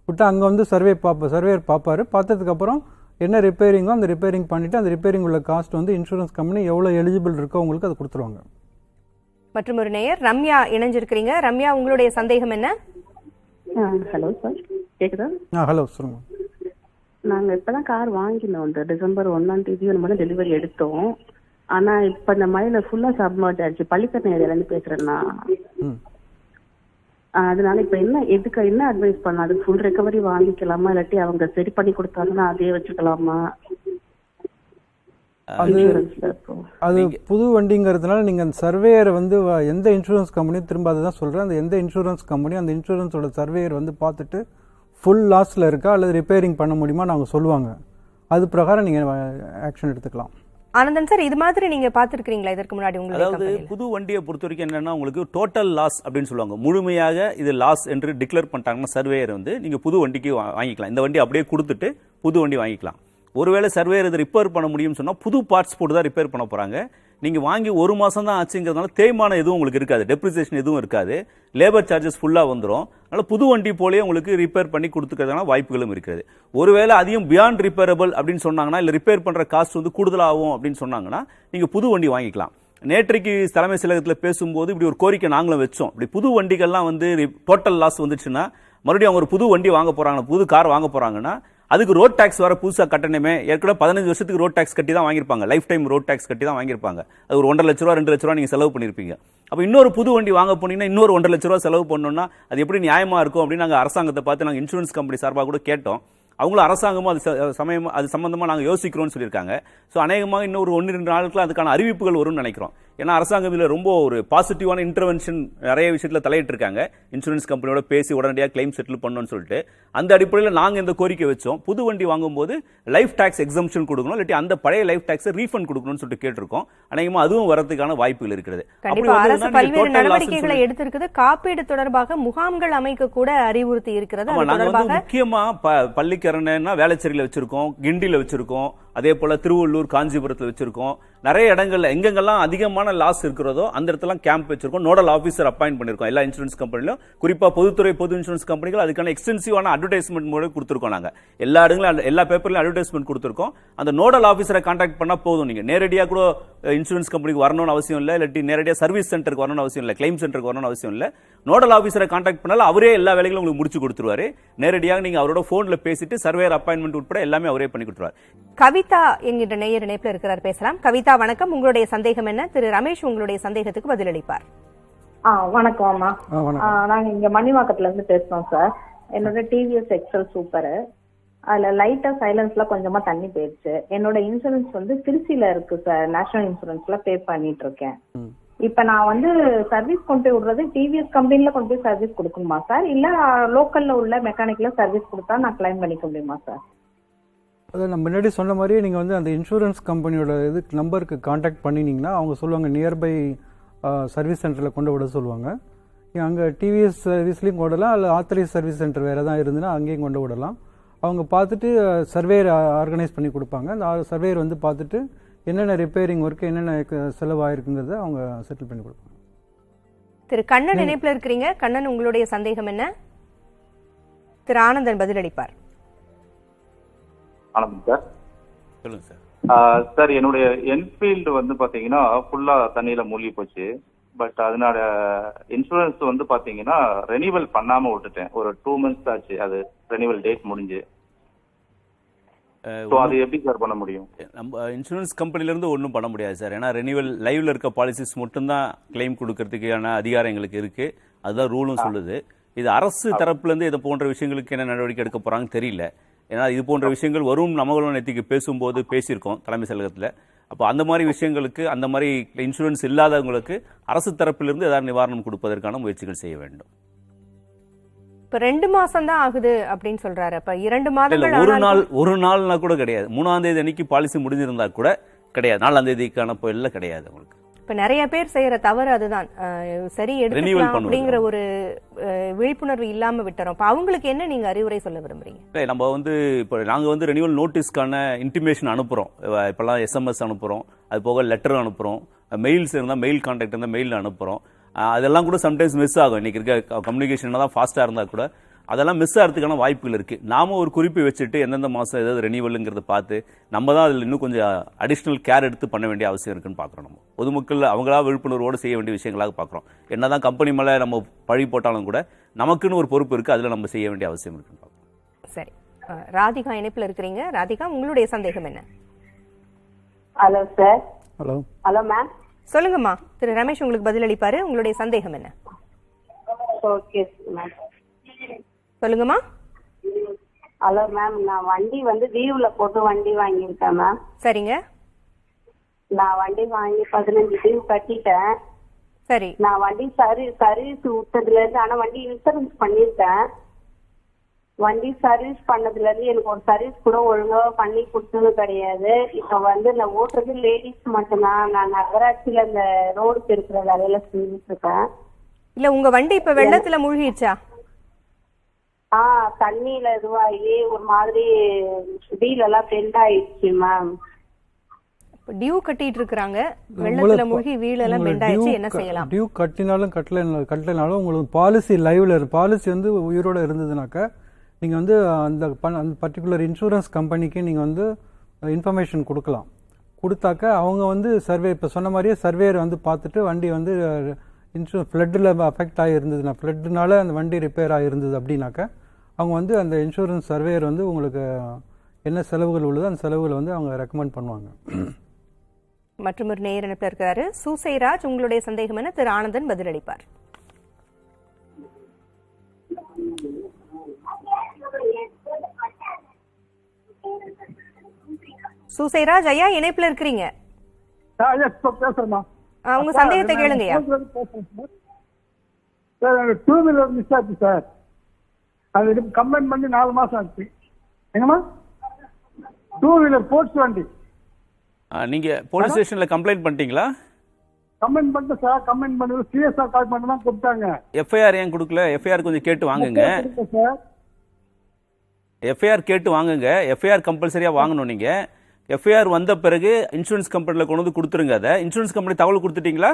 விட்டு அங்கே வந்து சர்வேயர் பார்ப்பார். பார்த்ததுக்கப்புறம் என்ன ரிப்பேரிங்கோ அந்த ரிப்பேரிங் பண்ணிவிட்டு அந்த ரிப்பேரிங் உள்ள காஸ்ட் வந்து இன்சூரன்ஸ் கம்பெனி எவ்வளோ எலிஜிபிள் இருக்கோ உங்களுக்கு அது கொடுத்துருவாங்க. மற்றும் ஒரு நேயர் ரம்யா இணைஞ்சிருக்கிறீங்க. ரம்யா, உங்களுடைய சந்தேகம் என்ன? ஹலோ சார், கேக்குதா? ஹலோ சொல்லுங்க. நாங்கள் இப்போ தான் கார் வாங்கினோம். டிசம்பர் 1ஆம் தேதி ஒரு மாதிரி டெலிவரி எடுத்தோம். ஆனால் இப்போ இந்த மழையில் ஃபுல்லாக சப்மர்ஜ் ஆயிடுச்சு. பள்ளிக்கரணை ஏரியாலேருந்து பேசுகிறேன்னா. அதனால இப்போ என்ன அட்வைஸ் பண்ணலாம்? அது ஃபுல் ரெக்கவரி வாங்கிக்கலாமா, இல்லாட்டி அவங்க சரி பண்ணி கொடுத்தாங்கன்னா அதே வச்சுக்கலாமா? அது புது வண்டிங்கிறதுனால நீங்கள் அந்த சர்வேயரை வந்து எந்த இன்சூரன்ஸ் கம்பெனியும் திரும்ப அதை தான் சொல்கிறேன். அந்த எந்த இன்சூரன்ஸ் கம்பெனியும் அந்த இன்சூரன்ஸோட சர்வேயர் வந்து பார்த்துட்டு ஃபுல் லாஸில் இருக்கா அல்லது ரிப்பேரிங் பண்ண முடியுமா நாங்கள் சொல்லுவாங்க. அது பிரகாரம் நீங்கள் ஆக்ஷன் எடுத்துக்கலாம். ஆனந்தன் சார், இது மாதிரி நீங்க பாத்துருக்கீங்களா இதற்கு முன்னாடி? அதாவது புது வண்டியை பொறுத்த வரைக்கும் என்னன்னா, உங்களுக்கு டோட்டல் லாஸ் அப்படின்னு சொல்லுவாங்க. முழுமையாக இது லாஸ் என்று டிக்ளேர் பண்ணிட்டாங்கன்னா சர்வேயர் வந்து நீங்க புது வண்டிக்கு வாங்கிக்கலாம். இந்த வண்டி அப்படியே கொடுத்துட்டு புது வண்டி வாங்கிக்கலாம். ஒருவேளை சர்வேயர் இது ரிப்பேர் பண்ண முடியும்னு சொன்னா புது பார்ட்ஸ் போட்டு தான் ரிப்பேர் பண்ண போறாங்க. நீங்க வாங்கி ஒரு மாசம் தான் ஆச்சுங்கிறதுனால தேய்மானம் எதுவும் உங்களுக்கு இருக்காது, டெப்ரிசியேஷன் எதுவும் இருக்காது, லேபர் சார்ஜஸ் ஃபுல்லா வந்துடும். அதனால புது வண்டி போலயே உங்களுக்கு ரிப்பேர் பண்ணி கொடுத்துக்கிறதுனால வாய்ப்புகளும் இருக்கிறது. ஒருவேளை அதையும் பியாண்ட் ரிப்பேரபிள் அப்படின்னு சொன்னாங்கன்னா, இல்ல ரிப்பேர் பண்ற காஸ்ட் வந்து கூடுதலாகும் அப்படின்னு சொன்னாங்கன்னா நீங்க புது வண்டி வாங்கிக்கலாம். நேற்றைக்கு தலைமை செயலகத்தில் பேசும்போது இப்படி ஒரு கோரிக்கை நாங்களும் வச்சோம். இப்படி புது வண்டிகள்லாம் வந்து டோட்டல் லாஸ் வந்துச்சுன்னா மறுபடியும் அவங்க ஒரு புது வண்டி வாங்க போறாங்க, புது கார் வாங்க போறாங்கன்னா அதுக்கு ரோட் டாக்ஸ் வர புதுசாக கட்டணமே. ஏற்கனவே 15 வருஷத்துக்கு ரோட் டாக்ஸ் கட்டி தான் வாங்கியிருப்பாங்க, லைஃப் டைம் ரோட் டாக்ஸ் கட்டி தான் வாங்கியிருப்பாங்க. அது ஒரு 1.5 லட்ச ரூபா 2 லட்ச ரூபா நீங்கள் செலவு பண்ணியிருப்பீங்க. அப்போ இன்னொரு புது வண்டி வாங்க போனீங்கன்னா இன்னொரு 1.5 லட்ச ரூபா செலவு பண்ணோம்னா அது எப்படி நியாயமாக இருக்கும் அப்படின்னு நாங்கள் அரசாங்கத்தை பார்த்து நாங்கள் இன்சூரன்ஸ் கம்பெனி சார்பாக கூட கேட்டோம். அவங்களும் அரசாங்கமும் அது சம்பந்தமாக நாங்கள் யோசிக்கிறோம்னு சொல்லியிருக்காங்க. ஸோ அநேகமாக இன்னொரு 1-2 நாளுக்குள்ள அதுக்கான அறிவிப்புகள் வரும்னு நினைக்கிறோம். ஏன்னா அரசாங்கம் இதில் ரொம்ப ஒரு பாசிட்டிவான இன்டர்வென்ஷன் நிறைய விஷயத்தில் தலையிட்டு இருக்காங்க. இன்சூரன்ஸ் கம்பெனியோட பேசி உடனடியாக கிளைம் செட்டில் பண்ணணும்னு சொல்லிட்டு அந்த அடிப்படையில் நாங்கள் இந்த கோரிக்கை வச்சோம். புது வண்டி வாங்கும்போது லைஃப் டாக்ஸ் எக்ஸம்ஷன் கொடுக்கணும், இல்லாட்டி அந்த பழைய லைஃப் டாக்ஸை ரீஃபண்ட் கொடுக்கணும்னு சொல்லிட்டு கேட்டிருக்கோம். அநேகமாக அதுவும் வரதுக்கான வாய்ப்புகள் இருக்கிறது. அரசு பல்வேறு நடவடிக்கைகளை எடுத்திருக்குது. காப்பீடு தொடர்பாக முகாம்கள் அமைக்க கூட அறிவுறுத்தி இருக்கிறது. நாங்கள் வந்து முக்கியமா பள்ளிக்கரணைன்னா வேளச்சேரியில வச்சிருக்கோம், கிண்டியில வச்சிருக்கோம், அதே போல திருவள்ளூர், காஞ்சிபுரத்தில் வச்சிருக்கோம். நிறைய இடங்கள்ல எங்கெங்கெல்லாம் அதிகமான லாஸ் இருக்கிறதோ அந்த இடத்துல கேம்ப் வச்சிருக்கோம். நோடல் ஆஃபீஸர் அப்பாயிண்ட் பண்ணிருக்கோம் எல்லா இன்சூரன்ஸ் கம்பெனிலும். குறிப்பா பொதுத்துறை பொது இன்சூரன்ஸ் கம்பெனிகள் அதுக்கான எக்ஸ்டென்சிவான அட்வர்டைஸ்மெண்ட் மூலம் கொடுத்துருக்கோம். நாங்க எல்லா இடங்களும் எல்லா பேப்பர்லயும் அட்வர்டைஸ்மெண்ட் கொடுத்துருக்கோம். அந்த நோடல் ஆஃபீஸரை கான்டாக்ட் பண்ணா போதும். நீங்க நேரடியாக கூட இன்சூரன்ஸ் கம்பெனிக்கு வரணும்னு அவசியம் இல்லை, இல்லாட்டி நேரடியாக சர்வீஸ் சென்டருக்கு வரணும்னு அவசியம் இல்லை, கிளைம் சென்டருக்கு வரணும்னு அவசியம் இல்லை. நோடல் ஆஃபீஸரை கான்டாக்ட் பண்ணாலும் அவரே எல்லா வேலைகளும் உங்களுக்கு முடிச்சு கொடுத்துருவாரு. நேரடியாக நீங்க அவரோட போன்ல பேசிட்டு சர்வேயர் அப்பாயின்மெண்ட் உட்பட எல்லாமே அவரே பண்ணி கொடுத்துருவாரு. கவிதா என்கின்ற நேயர் இணைப்பில் இருக்கிறார், பேசலாம். கவிதா வணக்கம், உங்களுடைய சந்தேகம் என்ன? திரு ரமேஷ் உங்களுடைய சந்தேகத்துக்கு பதிலளிப்பார். வணக்கம் அம்மா. நாங்க இங்க மணிவாக்கத்துல இருந்து பேசுறோம் சார். என்னோட டிவிஎஸ் எக்ஸல் சூப்பர், அதுல லைட்டா சைலன்ஸ்ல கொஞ்சமா தண்ணி போயிடுச்சு. என்னோட இன்சூரன்ஸ் வந்து திருச்சியில இருக்கு சார், நேஷனல் இன்சூரன்ஸ்ல பே பண்ணிட்டு இருக்கேன். இப்ப நான் வந்து சர்வீஸ் கொண்டு போய் விடுறது டிவிஎஸ் கம்பெனில கொண்டு போய் சர்வீஸ் கொடுக்கணுமா சார், இல்ல லோக்கல்ல உள்ள மெக்கானிக்ல சர்வீஸ் கொடுத்தா நான் கிளைம் பண்ணிக்க முடியுமா சார்? அதை நான் முன்னாடி சொன்ன மாதிரியே நீங்கள் வந்து அந்த இன்சூரன்ஸ் கம்பெனியோட நம்பருக்கு காண்டாக்ட் பண்ணினீங்கன்னா அவங்க சொல்லுவாங்க நியர்பை சர்வீஸ் சென்டரில் கொண்டு விட சொல்லுவாங்க. அங்கே டிவிஎஸ் சர்வீஸ்லேயும் கொண்டு விடலாம், இல்லை ஆத்தரைஸ் சர்வீஸ் சென்டர் வேறு எதாவது இருந்துன்னா அங்கேயும் கொண்டு விடலாம். அவங்க பார்த்துட்டு சர்வேயர் ஆர்கனைஸ் பண்ணி கொடுப்பாங்க. அந்த சர்வேயர் வந்து பார்த்துட்டு என்னென்ன ரிப்பேரிங் ஒர்க்கு என்னென்ன செலவாயிருக்குங்கிறத அவங்க செட்டில் பண்ணி கொடுப்பாங்க. திரு கண்ணன் இணைப்பில் இருக்கிறீங்க. கண்ணன், உங்களுடைய சந்தேகம் என்ன? திரு ஆனந்தன் பதிலளிப்பார். ஆனந்தன் சார். சொல்லுங்க சார். சார், என்னுடைய என்ஃபீல்டு வந்து பாத்தீங்கன்னா ஃபுல்லா தண்ணியில மூழ்கி போச்சு. பட் அதனோட இன்சூரன்ஸ் வந்து பாத்தீங்கன்னா ரெனிவல் பண்ணாம விட்டுட்டேன். ஒரு 2 months ஆச்சு அது ரெனிவல் டேட் முடிஞ்சு. அது எப்படி சார் பண்ண முடியும்? நம்ம இன்சூரன்ஸ் கம்பெனிலேருந்து ஒன்றும் பண்ண முடியாது சார். ஏன்னா ரெனிவல் லைவ்ல இருக்க பாலிசிஸ் மட்டும்தான் கிளைம் கொடுக்கறதுக்கான அதிகாரம் எங்களுக்கு இருக்கு. அதுதான் ரூலும் சொல்லுது. இது அரசு தரப்புலேருந்து இதை போன்ற விஷயங்களுக்கு என்ன நடவடிக்கை எடுக்க போறாங்கன்னு தெரியல. ஏன்னா இது போன்ற விஷயங்கள் வரும் நம்மளும் நேற்றுக்கு பேசும்போது பேசியிருக்கோம் தலைமை செயலகத்தில். அப்போ அந்த மாதிரி விஷயங்களுக்கு, அந்த மாதிரி இன்சூரன்ஸ் இல்லாதவங்களுக்கு அரசு தரப்பிலிருந்து ஏதாவது நிவாரணம் கொடுப்பதற்கான முயற்சிகள் செய்ய வேண்டும். இப்ப 2 மாசம் தான் ஆகுது அப்படின்னு சொல்றாரு. அப்ப 2 மாதங்கள் ஒரு நாள்னா கூட கிடையாது. 3ஆம் தேதி அன்னைக்கு பாலிசி முடிஞ்சிருந்தா கூட கிடையாது. 4ஆம் தேதிக்கான போயில கிடையாது உங்களுக்கு. இப்ப நிறைய பேர் செய்யற தவறு அதுதான். சரி எடுத்துக்கலாம் அப்படிங்கிற ஒரு விழிப்புணர்வு இல்லாம விட்டுறோம். இப்ப அவங்களுக்கு என்ன நீங்க அறிவுரை சொல்ல விரும்புறீங்க? நம்ம வந்து இப்போ நாங்க வந்து ரெனிவல் நோட்டீஸ்க்கான இன்டிமேஷன் அனுப்புறோம். இப்பெல்லாம் SMS அனுப்புறோம், அது போக லெட்டர் அனுப்புறோம், மெயில்ஸ் இருந்தால் மெயில் கான்டாக்ட் இருந்தால் மெயில் அனுப்புறோம். அதெல்லாம் கூட சம்டைம்ஸ் மிஸ் ஆகும். இன்னைக்கு இருக்க கம்யூனிகேஷன் தான் ஃபாஸ்டா இருந்தா கூட அதெல்லாம் மிஸ் ஆகிறதுக்கான வாய்ப்புகள் இருக்கு. நாம ஒரு குறிப்பு வச்சுட்டு எந்தெந்த மாசம் ஏதாவது ரெனிவலுங்கிறத பார்த்து நம்ம தான் அதில் இன்னும் கொஞ்சம் அடிஷ்னல் கேர் எடுத்து பண்ண வேண்டிய அவசியம் இருக்குன்னு பார்க்குறோம். நம்ம பொதுமக்கள் அவங்களா விழிப்புணர்வோடு செய்ய வேண்டிய விஷயங்களாக பார்க்குறோம். என்னதான் கம்பெனி மேலே நம்ம பழி போட்டாலும் கூட நமக்குன்னு ஒரு பொறுப்பு இருக்கு, அதில் நம்ம செய்ய வேண்டிய அவசியம் இருக்குன்னு பார்க்குறோம். சரி, ராதிகா இணைப்பில் இருக்கிறீங்க. ராதிகா, உங்களுடைய சந்தேகம் என்ன? Hello sir. Hello. Hello ma'am. சொல்லுங்கம்மா. திரு ரமேஷ் உங்களுக்கு பதிலளிப்பாரு. உங்களுடைய சந்தேகம் என்ன? Okay ma'am. சொல்லுங்கம்மா. ஹலோ மேம், நான் வண்டி வந்து டியூல போட்டு வண்டி வாங்கியிருக்கேன் மேம். சரிங்க. நான் வண்டி வாங்கி 15 டியூ கட்டிட்டேன். சரி. நான் வண்டி சர்வீஸ் விட்டதுல இருந்து, ஆனா வண்டி இன்சூரன்ஸ் பண்ணிருக்கேன். வண்டி சர்வீஸ் பண்ணதுல இருந்து எனக்கு ஒரு சர்வீஸ் கூட ஒழுங்கா பண்ணி கொடுத்தது கிடையாது. இப்ப வந்து நான் ஓட்டுறது லேடிஸ் மட்டும்தான். நான் நகராட்சியில இந்த ரோடு பெருக்கிற வேலையில செஞ்சுட்டு இருக்கேன். இல்ல, உங்க வண்டி இப்ப வெள்ளத்துல மூழ்கிடுச்சா? தண்ணியில இதுவாகி ஒரு மாதிரி வீல் எல்லாம் பெண்ட் ஆயிடுச்சு மேம். டியூ கட்டிட்டு இருக்காங்க, வெள்ளத்துல மூழ்கி வீல் எல்லாம் பெண்ட் ஆயிடுச்சு, என்ன செய்யலாம்? டியூ கட்டினாலும் கட்டலனாலும் உங்களுக்கு பாலிசி வந்து உயிரோட இருந்ததுனாக்கா நீங்க வந்து அந்த பர்டிகுலர் இன்சூரன்ஸ் கம்பெனிக்கு நீங்க வந்து இன்ஃபர்மேஷன் கொடுக்கலாம். கொடுத்தாக்க அவங்க வந்து சர்வே, இப்போ சொன்ன மாதிரியே சர்வேயர் வந்து பார்த்துட்டு வண்டி வந்து ஃப்ளட்டில் அஃபெக்ட் ஆகிருந்ததுன்னா, ஃப்ளட்னால அந்த வண்டி ரிப்பேர் ஆகிருந்தது அப்படின்னாக்கா அவங்க வந்து அந்த இன்சூரன்ஸ் சர்வேயர் வந்து உங்களுக்கு என்ன செலவுகள் உள்ளதோ அந்த செலவுகளை வந்து அவங்க ரெக்கமெண்ட் பண்ணுவாங்க. மற்றும் ஒரு நேயர் இணைப்பில் இருக்கிறாரு சூசைராஜ். உங்களுடைய சந்தேகம் என்ன? திரு ஆனந்தன் பதிலளிப்பார். சூசைராஜ் ஐயா, இணைப்பில் இருக்கிறீங்க. உங்க சந்தேகத்தை கேளுங்கய்யா. சார், 2 வீலர் மிஸ் ஆச்சு சார். அது கம்ப்ளைண்ட் பண்ணி 4 மாசம் ஆச்சு. என்னமா 2 வீலர் ஸ்போர்ட்ஸ் வண்டி. நீங்க போலீஸ் ஸ்டேஷன்ல கம்ப்ளைண்ட் பண்ணிட்டீங்களா? கம்ப்ளைண்ட் பண்ணிட்டு சார், கம்ப்ளைண்ட் பண்ணி சிஎஸ்ஆர் கால் பண்ணி தான் கொடுத்தாங்க. எஃப்ஐஆர் ஏன் கொடுக்கல? எஃப்ஐஆர் கொஞ்சம் கேட்டு வாங்குங்க. எஃப்ஐஆர் கேட்டு வாங்குங்க. எஃப்ஐஆர் கம்பல்சரியா வாங்கணும். நீங்க எஃப்ஐஆர் வந்த பிறகு இன்சூரன்ஸ் கம்பெனில கொண்டு வந்து கொடுத்துருங்க. அதை இன்சூரன்ஸ் கம்பெனி தகவல் கொடுத்துட்டீங்களா?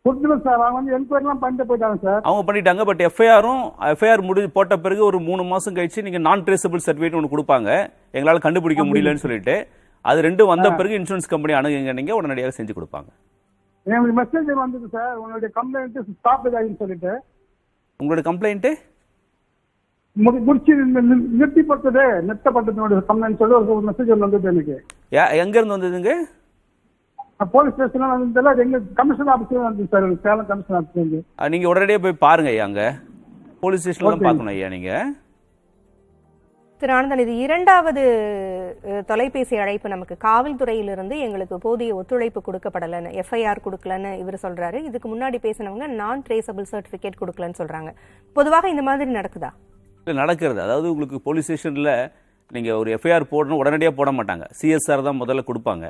கொடுத்துருங்க சார். அவங்க வந்து என்கொயரிலாம் பண்ணிட்டு போயிட்டாங்க சார். அவங்க பண்ணிட்டாங்க. பட் எஃப்ஐஆர் முடிஞ்சு போட்ட பிறகு ஒரு 3 மாசம் கழிச்சு நீங்க நான் ட்ரேசபிள் சர்டிஃபிகேட் ஒன்று கொடுப்பாங்க, எங்களால் கண்டுபிடிக்க முடியலன்னு சொல்லிட்டு. அது 2 வந்த பிறகு இன்சூரன்ஸ் கம்பெனி அணுகுங்க, நீங்க உடனடியாக செஞ்சு கொடுப்பாங்க. எனக்கு மெசேஜ் வந்தது சார், உங்களுடைய கம்ப்ளைண்ட் ஸ்டாப் ஆகின்னு சொல்லிட்டு. உங்களோட கம்ப்ளைண்ட் முடிச்சு நிறுத்தப்பட்டது, நிறுத்தப்பட்டது கம்ப்ளைண்ட் சொல்லி ஒரு மெசேஜ் வந்தது எனக்கு. எங்க இருந்து வந்ததுங்க? போலீஸ் ஸ்டேஷன்ல வந்ததுல எங்க கமிஷன் ஆபீஸ்ல வந்து சார், சேலம் கமிஷன் ஆபீஸ்ல இருந்து. நீங்க உடனடியாக போய் பாருங்க ஐயா, அங்க போலீஸ் ஸ்டேஷன்ல தான் பார்க்கணும் ஐயா நீங்க. திரு ஆனந்தன், இது 2வது தொலைபேசி அழைப்பு நமக்கு காவல்துறையிலிருந்து எங்களுக்கு போதிய ஒத்துழைப்பு கொடுக்கப்படலன்னு, எஃப்ஐஆர் கொடுக்கலன்னு இவர் சொல்றாரு. இதுக்கு முன்னாடி பேசினவங்க நான் ட்ரேசபிள் சர்டிபிகேட் கொடுக்கலன்னு சொல்றாங்க. பொதுவாக இந்த மாதிரி நடக்குதா? நடக்கிறது. அதாவது உங்களுக்கு போலீஸ் ஸ்டேஷனில் நீங்கள் ஒரு எஃப்ஐஆர் போடணும் உடனடியாக போட மாட்டாங்க. சிஎஸ்ஆர் தான் முதல்ல கொடுப்பாங்க.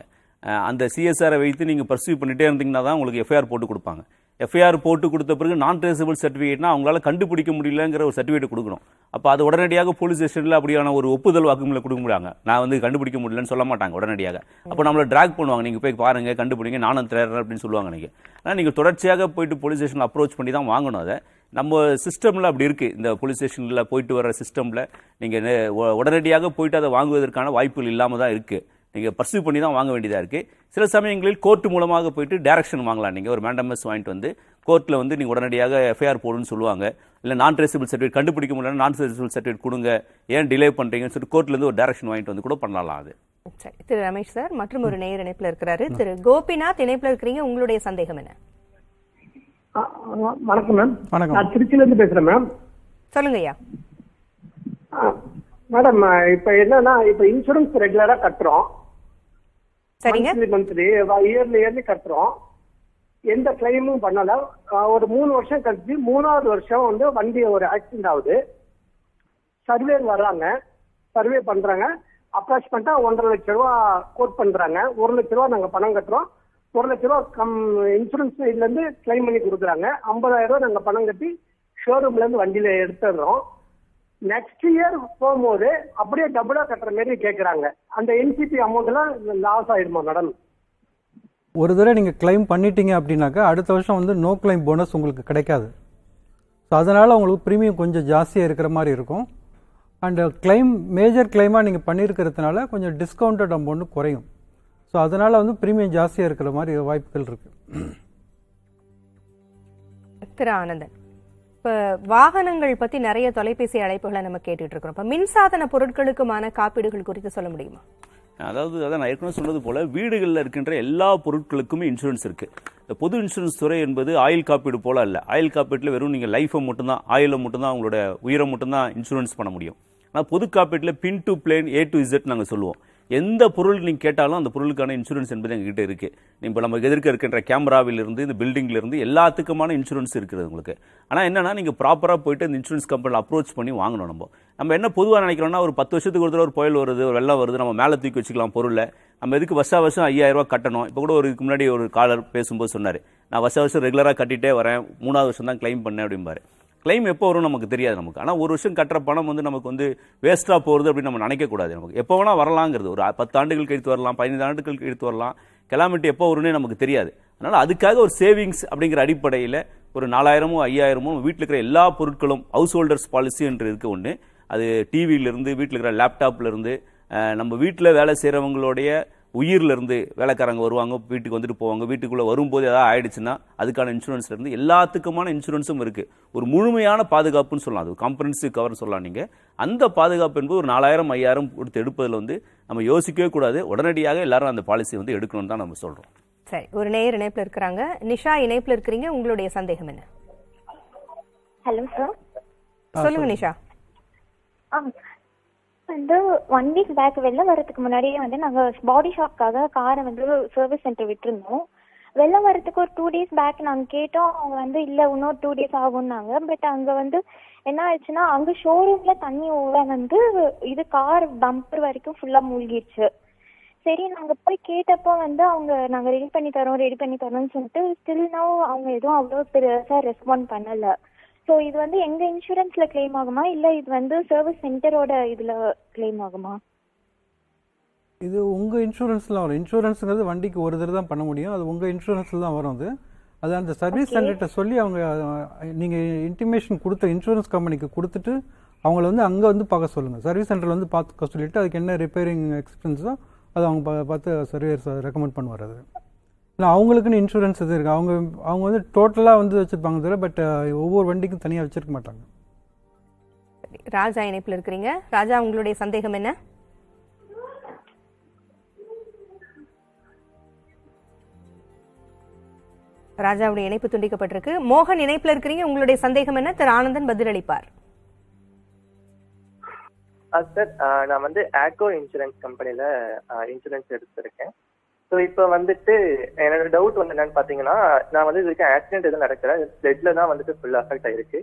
அந்த சிஎஸ்ஆரை வைத்து நீங்கள் பர்சியூ பண்ணிகிட்டே இருந்தீங்கன்னா தான் உங்களுக்கு எஃப்ஐஆர் போட்டு கொடுப்பாங்க. எஃப்ஐஆர் போட்டு கொடுத்த பிறகு நான் ட்ரேசபிள் சர்டிஃபிகேட்னா அவங்களால கண்டுபிடிக்க முடியலங்கிற ஒரு சர்டிஃபிகேட் கொடுக்கணும். அப்போ அது உடனடியாக போலீஸ் ஸ்டேஷனில் அப்படியான ஒரு ஒப்புதல் வாக்குமூலம் கொடுக்க முடியாங்க. நான் வந்து கண்டுபிடிக்க முடியலன்னு சொல்ல மாட்டாங்க உடனடியாக. அப்போ நம்மளை ட்ராக் பண்ணுவாங்க, நீங்கள் போய் பாருங்க கண்டுபிடிங்க நானும் தேடுறேன் அப்படின்னு சொல்லுவாங்க. நீங்கள் ஆனால் நீங்கள் தொடர்ச்சியாக போயிட்டு போலீஸ் ஸ்டேஷனில் அப்ரோச் பண்ணி தான் வாங்கணும். அதை நம்ம சிஸ்டமில் அப்படி இருக்குது. இந்த போலீஸ் ஸ்டேஷனில் போயிட்டு வர சிஸ்டமில் நீங்கள் உடனடியாக போயிட்டு அதை வாங்குவதற்கான வாய்ப்புகள் இல்லாமல் தான் இருக்குது. நீங்கள் பர்சியூ பண்ணி தான் வாங்க வேண்டியதாக இருக்குது. சில சமயங்களில் கோர்ட் மூலமாக போயிட்டு டைரக்ஷன் வாங்கலாம். நீங்கள் ஒரு மேண்டமஸ் வாங்கிட்டு வந்து கோர்ட்டில் வந்து நீங்கள் உடனடியாக எஃப்ஐஆர் போடுன்னு சொல்லுவாங்க. இல்லை நான் ட்ரேசபிள் சர்டிஃபிகேட் கண்டுபிடிக்க முடியல, நான் ட்ரேசபிள் சர்டிஃபிகேட் கொடுங்க, ஏன் டிலே பண்ணுறீங்கன்னு சொல்லி கோர்ட்லேருந்து ஒரு டைரக்ஷன் வாங்கிட்டு வந்து கூட பண்ணலாம். அது சரி. திரு ரமேஷ் சார் மற்றும் ஒரு நேயர் இணைப்பில் இருக்கிறாரு. திரு கோபிநாத் இணைப்பில் இருக்கிறீங்க, உங்களுடைய சந்தேகம் என்ன? வணக்கம் மேம். வணக்கம். நான் திருச்சியில இருந்து பேசுறேன் மேம். சொல்லுங்க ஐயா. மேடம், இப்ப என்னன்னா, இப்ப இன்சூரன்ஸ் ரெகுலரா கட்டுறோம். சரிங்க. மந்த்லி இயர்லி கட்டுறோம். எந்த கிளைமும் பண்ணல. ஒரு 3 வருஷம் கழிச்சு 3வது வருஷம் வந்து வண்டி ஒரு ஆக்சிடென்ட் ஆகுது. சர்வேர் வர்றாங்க, சர்வே பண்றாங்க. அப்ராக்சிமேட்டா 1.5 லட்ச ரூபா கோட் பண்றாங்க. 1 லட்ச ரூபா நாங்க பணம் கட்டுறோம். 1 லட்ச ரூபா இன்சூரன்ஸ் இதுல இருந்து கிளைம் பண்ணி கொடுக்குறாங்க. 50,000 ரூபா நாங்க பணம் கட்டி ஷோரூம்ல இருந்து வண்டியில எடுத்துடுறோம். நெக்ஸ்ட் இயர் போகும்போது அப்படியே டபுளா கட்டுற மாதிரி கேட்கறாங்க. அந்த என்சிபி அமௌண்ட் எல்லாம் லாஸ் ஆயிடுமா மேடம்? ஒரு தடவை நீங்கள் கிளைம் பண்ணிட்டீங்க அப்படின்னாக்கா அடுத்த வருஷம் வந்து நோ கிளைம் போனஸ் உங்களுக்கு கிடைக்காது. ஸோ அதனால் உங்களுக்கு ப்ரீமியம் கொஞ்சம் ஜாஸ்தியாக இருக்கிற மாதிரி இருக்கும். அண்ட் கிளைம் மேஜர் கிளைமாக நீங்கள் பண்ணியிருக்கிறதுனால கொஞ்சம் டிஸ்கவுண்டட் அமௌண்ட் குறையும். ஸோ அதனால் வந்து ப்ரீமியம் ஜாஸ்தியாக இருக்கிற மாதிரி வாய்ப்புகள் இருக்குது. திரு ஆனந்தன், இப்போ வாகனங்கள் பற்றி நிறைய தொலைபேசி அழைப்புகளை நம்ம கேட்டுட்டு இருக்கிறோம். இப்போ மின்சாதன பொருட்களுக்குமான காப்பீடுகள் குறித்து சொல்ல முடியுமா? அதாவது அதான் நான் ஏற்கனவே சொன்னது போல வீடுகளில் இருக்கின்ற எல்லா பொருட்களுக்குமே இன்சூரன்ஸ் இருக்குது. இந்த பொது இன்சூரன்ஸ் துறை என்பது ஆயில் காப்பீடு போல அல்ல. ஆயில் காப்பீட்டில் வெறும் நீங்கள் லைஃபை மட்டும்தான், ஆயிலை மட்டும்தான், உங்களோட உயிரை மட்டும்தான் இன்சூரன்ஸ் பண்ண முடியும். ஆனால் பொது காப்பீட்டில் பின் டு பிளேன் A to Z நாங்கள் சொல்லுவோம். எந்த பொருள் நீங்கள் கேட்டாலும் அந்த பொருளுக்கான இன்சூரன்ஸ் என்பது எங்ககிட்ட இருக்குது. இப்போ நம்ம எதிர்க்க இருக்கின்ற கேமராவிலிருந்து இந்த பில்டிங்லேருந்து எல்லாத்துக்குமான இன்சூரன்ஸ் இருக்கிறது உங்களுக்கு. ஆனால் என்னன்னா நீங்கள் ப்ராப்பராக போயிட்டு அந்த இன்சூரன்ஸ் கம்பெனியில் அப்ரோச் பண்ணி வாங்கணும். நம்ம என்ன பொதுவாக நினைக்கிறோம்னா, ஒரு 10 வருஷத்துக்கு ஒரு தடவை ஒரு புயல் வருது, ஒரு வெள்ளம் வருது, நம்ம மேலே தூக்கி வச்சுக்கலாம் பொருளை. நம்ம எதுக்கு வருஷம் 5,000 ரூபா கட்டணும்? இப்போ கூட ஒரு இதுக்கு முன்னாடி ஒரு காலர் பேசும்போது சொன்னார், நான் வருஷம் ரெகுலராக கட்டிகிட்டே வரேன், 3வது வருஷம் தான் கிளைம் பண்ணேன் அப்படிம்பாரு. கிளைம் எப்போ வரும் நமக்கு தெரியாது நமக்கு. ஆனால் ஒரு வருஷம் கட்டுற பணம் வந்து நமக்கு வந்து வேஸ்ட்டாக போகிறது அப்படின்னு நம்ம நினைக்கக்கூடாது. நமக்கு எப்போ வேணால் வரலாங்கிறது. ஒரு 10 ஆண்டுகள் கழித்து வரலாம், 15 ஆண்டுகள் கழித்து வரலாம். கெலாமிட்டி எப்போ வரும்னே நமக்கு தெரியாது. அதனால் அதுக்காக ஒரு சேவிங்ஸ் அப்படிங்கிற அடிப்படையில் ஒரு 4,000 5,000 வீட்டில் இருக்கிற எல்லா பொருட்களும் ஹவுஸ் ஹோல்டர்ஸ் பாலிசி என்று இருக்க ஒன்று. அது டிவியிலிருந்து, வீட்டில் இருக்கிற லேப்டாப்லேருந்து, நம்ம வீட்டில் வேலை செய்கிறவங்களுடைய உயிரிலிருந்து, வேலைக்காரங்க வருவாங்க, வீட்டுக்கு வந்துட்டு போவாங்க, வீட்டுக்குள்ளே வரும்போது ஏதாவது ஆயிடுச்சுன்னா அதுக்கான இன்சூரன்ஸ்லேருந்து எல்லாத்துக்குமான இன்சூரன்ஸும் இருக்குது. ஒரு முழுமையான பாதுகாப்புன்னு சொல்லலாம், அது காம்ப்ரஹென்சிவ் கவர்னு சொல்லலாம். நீங்கள் அந்த பாதுகாப்பு என்பது ஒரு 4,000 5,000 கொடுத்து எடுப்பதில் வந்து நம்ம யோசிக்கவே கூடாது. உடனடியாக எல்லாரும் அந்த பாலிசி வந்து எடுக்கணும்னு தான் நம்ம சொல்கிறோம். சரி, ஒரு நேயர் இணைப்பில் இருக்கிறாங்க. நிஷா இணைப்பில் இருக்கிறீங்க, உங்களுடைய சந்தேகம் என்ன? Hello sir. சொல்லுங்க நிஷா. வந்து 1 வீக் பேக் வெளில வரதுக்கு முன்னாடியே வந்து நாங்கள் பாடி ஷாப்காக காரை வந்து சர்வீஸ் சென்டர் விட்டுருந்தோம். வெளில வரதுக்கு ஒரு 2 days பேக் நாங்கள் கேட்டோம். அவங்க வந்து இல்லை இன்னும் 2 days ஆகும்னாங்க. பட் அங்கே வந்து என்ன ஆயிடுச்சுன்னா, அங்கே ஷோரூமில் தண்ணி ஓட வந்து இது கார் பம்பர் வரைக்கும் ஃபுல்லாக மூழ்கிடுச்சு. சரி, நாங்கள் போய் கேட்டப்போ வந்து அவங்க நாங்கள் ரெடி பண்ணி தரோம்னு சொல்லிட்டு ஸ்டில் நவ் அவங்க எதுவும் அவ்வளோ பெருசாக ரெஸ்பாண்ட் பண்ணலை. ஸோ இது வந்து எங்கள் இன்சூரன்ஸில் கிளைம் ஆகுமா, இல்லை இது வந்து சர்வீஸ் சென்டரோட இதில் கிளைம் ஆகுமா? இது உங்கள் இன்சூரன்ஸில் வரும். இன்சூரன்ஸுங்கிறது வண்டிக்கு ஒரு தடவை தான் பண்ண முடியும். அது உங்கள் இன்சூரன்ஸில் தான் வரும். அது அந்த சர்வீஸ் சென்டர்கிட்ட சொல்லி அவங்க நீங்கள் இன்டிமேஷன் கொடுத்த இன்சூரன்ஸ் கம்பெனிக்கு கொடுத்துட்டு அவங்கள வந்து அங்கே வந்து பார்க்க சொல்லுங்கள். சர்வீஸ் சென்டரில் வந்து பார்க்க சொல்லிவிட்டு அதுக்கு என்ன ரிப்பேரிங் எக்ஸ்பென்ஸோ அதை அவங்க பார்த்து சர்வீஸ் ரெக்கமெண்ட் பண்ணுவார். அது இல்லை அவங்களுக்குன்னு இன்சூரன்ஸ் இது இருக்குது. அவங்க வந்து டோட்டலாக வந்து வச்சுருப்பாங்க தவிர, பட் ஒவ்வொரு வண்டிக்கும் தனியாக வச்சுருக்க மாட்டாங்க. ராஜா இணைப்பில் இருக்கிறீங்க. ராஜா, உங்களுடைய சந்தேகம் என்ன? ராஜாவுடைய இணைப்பு துண்டிக்கப்பட்டிருக்கு. மோகன் இணைப்பில் இருக்கிறீங்க, உங்களுடைய சந்தேகம் என்ன? திரு ஆனந்தன் பதிலளிப்பார். சார் நான் வந்து ஆக்கோ இன்சூரன்ஸ் கம்பெனியில் இன்சூரன்ஸ் எடுத்திருக்கேன். ஸோ இப்போ வந்துட்டு என்னோட டவுட் வந்து என்னன்னு பார்த்தீங்கன்னா, நான் வந்து இது வரைக்கும் ஆக்சிடென்ட் எதுவும் நடக்கல, பிளட்ல தான் வந்துட்டு ஃபுல் அஃபெக்ட் ஆயிருக்கு.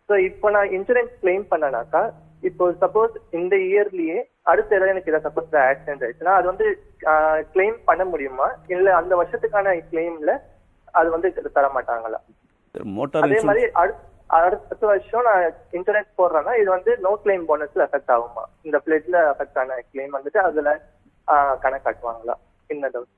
ஸோ இப்போ நான் இன்சூரன்ஸ் கிளைம் பண்ணனாக்கா, இப்போ சப்போஸ் இந்த இயர்லயே அடுத்த இடம் எனக்கு ஏதாவது சப்போஸ் ஆக்சிடென்ட் ஆயிடுச்சுன்னா அது வந்து கிளைம் பண்ண முடியுமா, இல்லை அந்த வருஷத்துக்கான கிளைம்ல அது வந்து தர மாட்டாங்களா? அதே மாதிரி அடுத்த வருஷம் நான் இன்சூரன்ஸ் போடுறேன்னா இது வந்து நோ கிளைம் போனஸ்ல எஃபெக்ட் ஆகுமா? இந்த பிளட்ல எஃபெக்ட் ஆன கிளைம் வந்துட்டு அதுல கணக்காட்டுவாங்களா? என்ன டவுட்.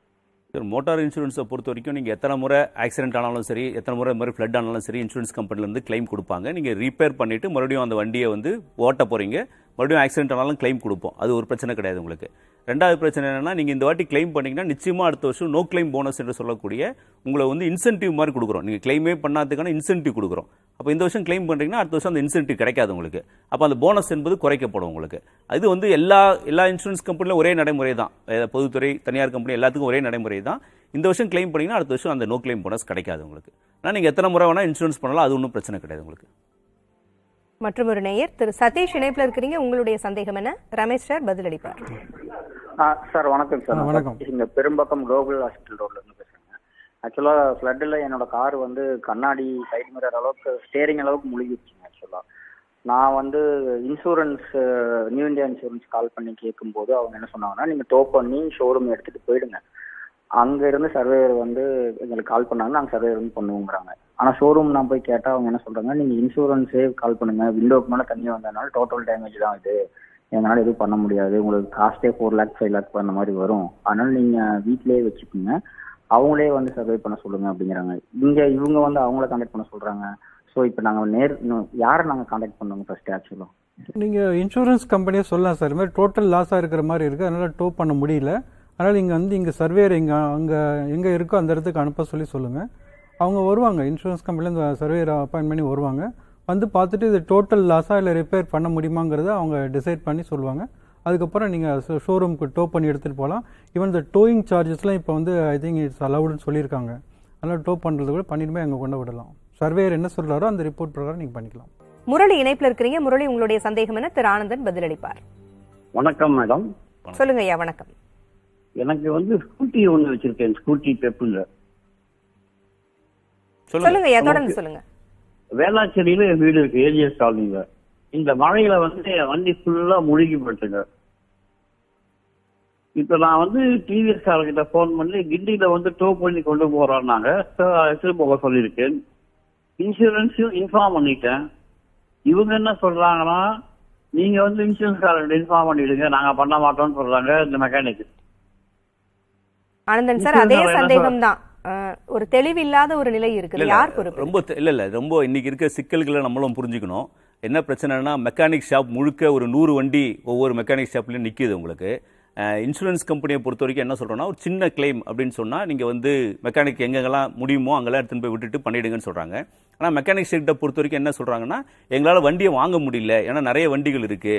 மோட்டார் இன்சூரன்ஸை பொறுத்த வரைக்கும் நீங்கள் எத்தனை முறை ஆக்சிடென்ட் ஆனாலும் சரி, எத்தனை முறை இந்த மாதிரி ஃப்ளட் ஆனாலும் சரி, இன்சூரன்ஸ் கம்பெனிலேருந்து கிளைம் கொடுப்பாங்க. நீங்கள் ரிப்பேர் பண்ணிவிட்டு மறுபடியும் அந்த வண்டியை வந்து ஓட்ட போகிறீங்க, மறுபடியும் ஆக்சிடென்ட் ஆனாலும் கிளைம் கொடுப்போம். அது ஒரு பிரச்சனை கிடையாது உங்களுக்கு. ரெண்டாவது பிரச்சனை என்னன்னா, நீங்கள் இந்த வாட்டி கிளைம் பண்ணிங்கன்னா நிச்சயமாக அடுத்த வருஷம் நோ கிளைம் போனஸ் என்று சொல்லக்கூடிய உங்களை வந்து இன்சென்டிவ் மாதிரி கொடுக்குறோம். நீங்கள் கிளைமே பண்ணாததுக்கான இன்சென்டிவ் கொடுக்குறோம். அப்போ இந்த வருஷம் கிளைம் பண்ணுறீங்கன்னா அடுத்த வருஷம் அந்த இன்சென்டிவ் கிடைக்காது உங்களுக்கு. அப்போ அந்த போனஸ் என்பது குறைக்கப்படும் உங்களுக்கு. அது வந்து எல்லா இன்சூரன்ஸ் கம்பெனியில் ஒரே நடைமுறை தான். பொதுத்துறை, தனியார் கம்பெனி எல்லாத்துக்கும் ஒரே நடைமுறை தான். இந்த வருஷம் கிளைம் பண்ணிங்கன்னா அடுத்த வருஷம் அந்த நோ கிளைம் போனஸ் கிடைக்காது உங்களுக்கு. ஆனால் நீங்கள் எத்தனை முறை வேணால் இன்சூரன்ஸ் பண்ணலாம், அது ஒன்றும் பிரச்சனை கிடையாது உங்களுக்கு. மற்றும் ஒரு நேயர் திரு சதீஷ் இணைப்பில் இருக்கிறீங்க. உங்களுடைய சந்தேகம் என்ன? ரமேஷ் சார் பதிலளிப்பார். சார் வணக்கம் சார். வணக்கம். இங்க பெரும்பாக்கம் குளோபல் ஹாஸ்பிட்டல் ரோட்ல இருந்து பேசுறேங்க. ஆக்சுவலா ஃப்ளட்ல என்னோட கார் வந்து கண்ணாடி சைடு மிரர் அளவுக்கு, ஸ்டேரிங் அளவுக்கு முழுகிடுச்சுங்க. ஆக்சுவலா நான் வந்து இன்சூரன்ஸ், நியூ இந்தியா இன்சூரன்ஸ் கால் பண்ணி கேட்கும்போது அவங்க என்ன சொன்னாங்கன்னா, நீங்க டோ பண்ணி ஷோரூம் எடுத்துட்டு போயிடுங்க, அங்க இருந்து சர்வேயர் வந்து எங்களுக்கு கால் பண்ணாங்கன்னா நாங்கள் சர்வேயர் வந்து பண்ணுவோங்கிறாங்க. ஆனால் ஷோரூம் நான் போய் கேட்டால் அவங்க என்ன சொல்றாங்க, நீங்க இன்சூரன்ஸே கால் பண்ணுங்க, விண்டோக்கு மேலே தண்ணி வந்ததுனால டோட்டல் டேமேஜ் தான் இது, எங்களால் எதுவும் பண்ண முடியாது, உங்களுக்கு காஸ்ட்டே 4 lakh 5 lakh அந்த மாதிரி வரும், அதனால நீங்க வீட்டிலேயே வச்சுக்கோங்க, அவங்களே வந்து சர்வே பண்ண சொல்லுங்க அப்படிங்கிறாங்க. இவங்க வந்து அவங்கள கான்டாக்ட் பண்ண சொல்றாங்க. ஸோ இப்போ நாங்கள் யாரை நாங்கள் கான்டாக்ட் பண்ணுவோங்க ஃபர்ஸ்ட்? ஆக்சுவலாக நீங்கள் இன்சூரன்ஸ் கம்பெனியை சொல்லலாம் சார், இது மாதிரி டோட்டல் லாஸாக இருக்கிற மாதிரி இருக்குது, அதனால் டோ பண்ண முடியல, அதனால் இங்கே சர்வேயர் எங்கே இருக்கோ அந்த இடத்துக்கு அனுப்ப சொல்லுங்கள். அவங்க வருவாங்க, இன்சூரன்ஸ் கம்பெனிலேருந்து சர்வேயர் அப்பாயின்ட் பண்ணி வருவாங்க, வந்து பார்த்துட்டு இது டோட்டல் லாஸாக இல்லை ரிப்பேர் பண்ண முடியுமாங்கிறத அவங்க டிசைட் பண்ணி சொல்லுவாங்க. அதுக்கப்புறம் நீங்கள் ஷோரூமுக்கு டோ பண்ணி எடுத்துகிட்டு போகலாம். ஈவன் இந்த டோயிங் சார்ஜஸ்லாம் இப்போ வந்து ஐ திங்க் இட்ஸ் அலவுடுன்னு சொல்லியிருக்காங்க. அதனால் டோ பண்ணுறது கூட பண்ணிட்டு போய் அங்கே கொண்டு விடலாம். சர்வேயர் என்ன சொல்கிறாரோ அந்த ரிப்போர்ட் பிரகாரம் நீங்கள் பண்ணிக்கலாம். முரளி இணைப்பில் இருக்கிறீங்க. முரளி, உங்களுடைய சந்தேகம் என்ன? திரு ஆனந்தன் பதிலளிப்பார். வணக்கம் மேடம். சொல்லுங்க ஐயா. வணக்கம். எனக்கு வந்து ஸ்கூட்டி ஒன்று வச்சிருக்கேன், ஸ்கூட்டி பெப்புல. சொல்லுங்க ஐயா, தொடர்ந்து சொல்லுங்க. வேளாச்சேரியில வீடு இருக்கு, ஏஜிஎஸ் காலனில. இந்த மழையில வந்து வண்டி ஃபுல்லா முழுகி போட்டுங்க. இப்ப நான் வந்து டிவிஎஸ் காரர்கிட்ட போன் பண்ணி கிண்டியில வந்து டோ பண்ணி கொண்டு போறோம்னாங்க, எடுத்துட்டு போக சொல்லியிருக்கேன். இன்சூரன்ஸையும் இன்ஃபார்ம் பண்ணிட்டேன். இவங்க என்ன சொல்றாங்கன்னா, நீங்க வந்து இன்சூரன்ஸ் காரர்கிட்ட இன்ஃபார்ம் பண்ணிடுங்க, நாங்க பண்ண மாட்டோம்னு சொல்றாங்க இந்த மெக்கானிக். ஆனந்தன் சார், அதே சந்தேகம் தான். ஒரு தெளிவில்லாத ஒரு நிலை இருக்குது. யார் பொறுப்பு? ரொம்ப இன்னைக்கு இருக்க சிக்கல்களை நம்மளும் புரிஞ்சுக்கணும். என்ன பிரச்சனைனா, மெக்கானிக் ஷாப் முழுக்க ஒரு 100 வண்டி ஒவ்வொரு மெக்கானிக் ஷாப்லயும் நிக்குது உங்களுக்கு. இன்சூரன்ஸ் கம்பெனியை பொறுத்த வரைக்கும் என்ன சொல்றோம்னா, ஒரு சின்ன கிளைம் அப்படின்னு சொன்னா நீங்க வந்து மெக்கானிக் எங்கெங்கெல்லாம் முடியுமோ அங்கெல்லாம் எடுத்துன்னு போய் விட்டுட்டு பண்ணிடுங்கன்னு சொல்றாங்க. ஆனால் மெக்கானிக் ஷெட்டை பொறுத்த வரைக்கும் என்ன சொல்றாங்கன்னா, எங்களால் வண்டியை வாங்க முடியல, ஏன்னா நிறைய வண்டிகள் இருக்கு,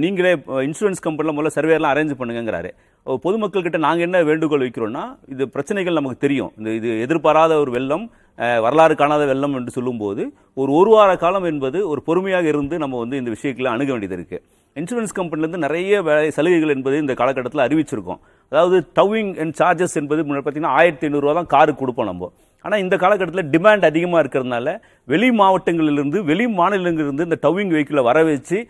நீங்களே இன்சூரன்ஸ் கம்பெனியில் முதல்ல சர்வேலாம் அரேஞ்ச் பண்ணுங்கிறாரு. பொதுமக்கள்கிட்ட நாங்கள் என்ன வேண்டுகோள் வைக்கிறோம்னா, இது பிரச்சனைகள் நமக்கு தெரியும், இது எதிர்பாராத ஒரு வெள்ளம், வரலாறு காணாத வெள்ளம் என்று சொல்லும்போது ஒரு வார காலம் என்பது ஒரு பொறுமையாக இருந்து நம்ம வந்து இந்த விஷயங்களை அணுக வேண்டியது இருக்கு. இன்சூரன்ஸ் கம்பெனிலேருந்து நிறைய சலுகைகள் என்பது இந்த காலகட்டத்தில் அறிவிச்சிருக்கோம். அதாவது டவிங் அண்ட் சார்ஜஸ் என்பது பார்த்தீங்கன்னா 1500 ரூபா தான் காருக்கு கொடுப்போம் நம்ம. ஆனால் இந்த காலகட்டத்தில் டிமாண்ட் அதிகமாக இருக்கிறதுனால வெளி மாவட்டங்களிலிருந்து, வெளி மாநிலங்களிலிருந்து இந்த டவிங் வெஹிக்கிளை வர வச்சு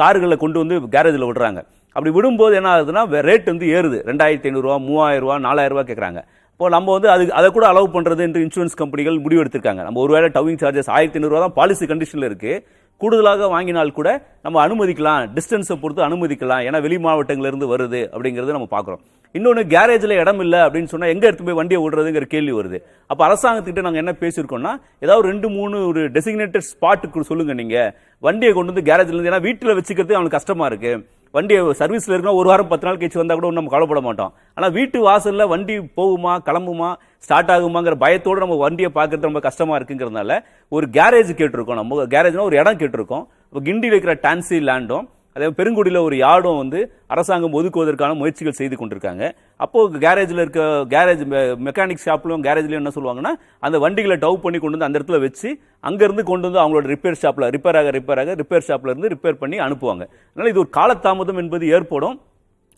கார்களை கொண்டு வந்து கேரேஜில் விடுறாங்க. அப்படி விடும்போது என்ன ஆகுதுன்னா, ரேட் வந்து ஏறுது. 2500 ரூபா, 3000 ரூபா, 4000 ரூபா கேட்குறாங்க. இப்போ நம்ம வந்து அதை கூட அலோவ் பண்ணுறது என்று இன்சூரன்ஸ் கம்பெனிகள் முடிவெடுத்திருக்காங்க. நம்ம ஒருவேளை டவிங் சார்ஜஸ் 1500 ரூபா தான் பாலிசி கண்டிஷனில் இருக்கு, கூடுதலாக வாங்கினால் கூட நம்ம அனுமதிக்கலாம், டிஸ்டன்ஸை பொறுத்து அனுமதிக்கலாம், ஏன்னா வெளி மாவட்டங்களிலிருந்து வருது அப்படிங்கிறது நம்ம பார்க்குறோம். இன்னொன்று, கேரேஜில் இடம் இல்லை அப்படின்னு சொன்னால் எங்கே எடுத்து போய் வண்டியை விடுறதுங்கிற கேள்வி வருது. அப்போ அரசாங்கத்துக்கிட்ட நாங்கள் என்ன பேசியிருக்கோம்னா, ஏதாவது 2-3 ஒரு டெசிக்னேட்டட் ஸ்பாட்டுக்கு சொல்லுங்க, நீங்கள் வண்டியை கொண்டு வந்து கேரேஜ்லேருந்து, ஏன்னா வீட்டில் வச்சுக்கிறது அவனுக்கு கஷ்டமாக இருக்கு. வண்டியை சர்வீஸ்ல இருக்கா, ஒரு வாரம் 10 நாள் கழிச்சு வந்தா கூட நம்ம கவலைப்பட மாட்டோம். ஆனா வீட்டு வாசல்ல வண்டி போகுமா, கிளம்புமா, ஸ்டார்ட் ஆகுமாங்கிற பயத்தோடு நம்ம வண்டியை பார்க்கறது ரொம்ப கஷ்டமா இருக்குங்கிறதுனால ஒரு கேரேஜ் கேட்டிருக்கோம். நம்ம கேரேஜ்னா ஒரு இடம் கேட்டிருக்கோம். இப்போ கிண்டியில் இருக்கிற டான்சி லேண்டும் அதே பெருங்குடியில் ஒரு யார்டும் வந்து அரசாங்கம் ஒதுக்குவதற்கான முயற்சிகள் செய்து கொண்டிருக்காங்க. அப்போது கேரேஜில் இருக்க கேரேஜ் மெக்கானிக் ஷாப்லையும் கேரேஜ்லையும் என்ன சொல்லுவாங்கன்னா, அந்த வண்டிகளை டவ் பண்ணி கொண்டு வந்து அந்த இடத்துல வச்சு அங்கேருந்து கொண்டு வந்து அவங்களோட ரிப்பேர் ஷாப்பில் ரிப்பேர் ஷாப்பில் இருந்து ரிப்பேர் பண்ணி அனுப்புவாங்க. அதனால் இது ஒரு காலதாமதம் என்பது ஏற்படும்.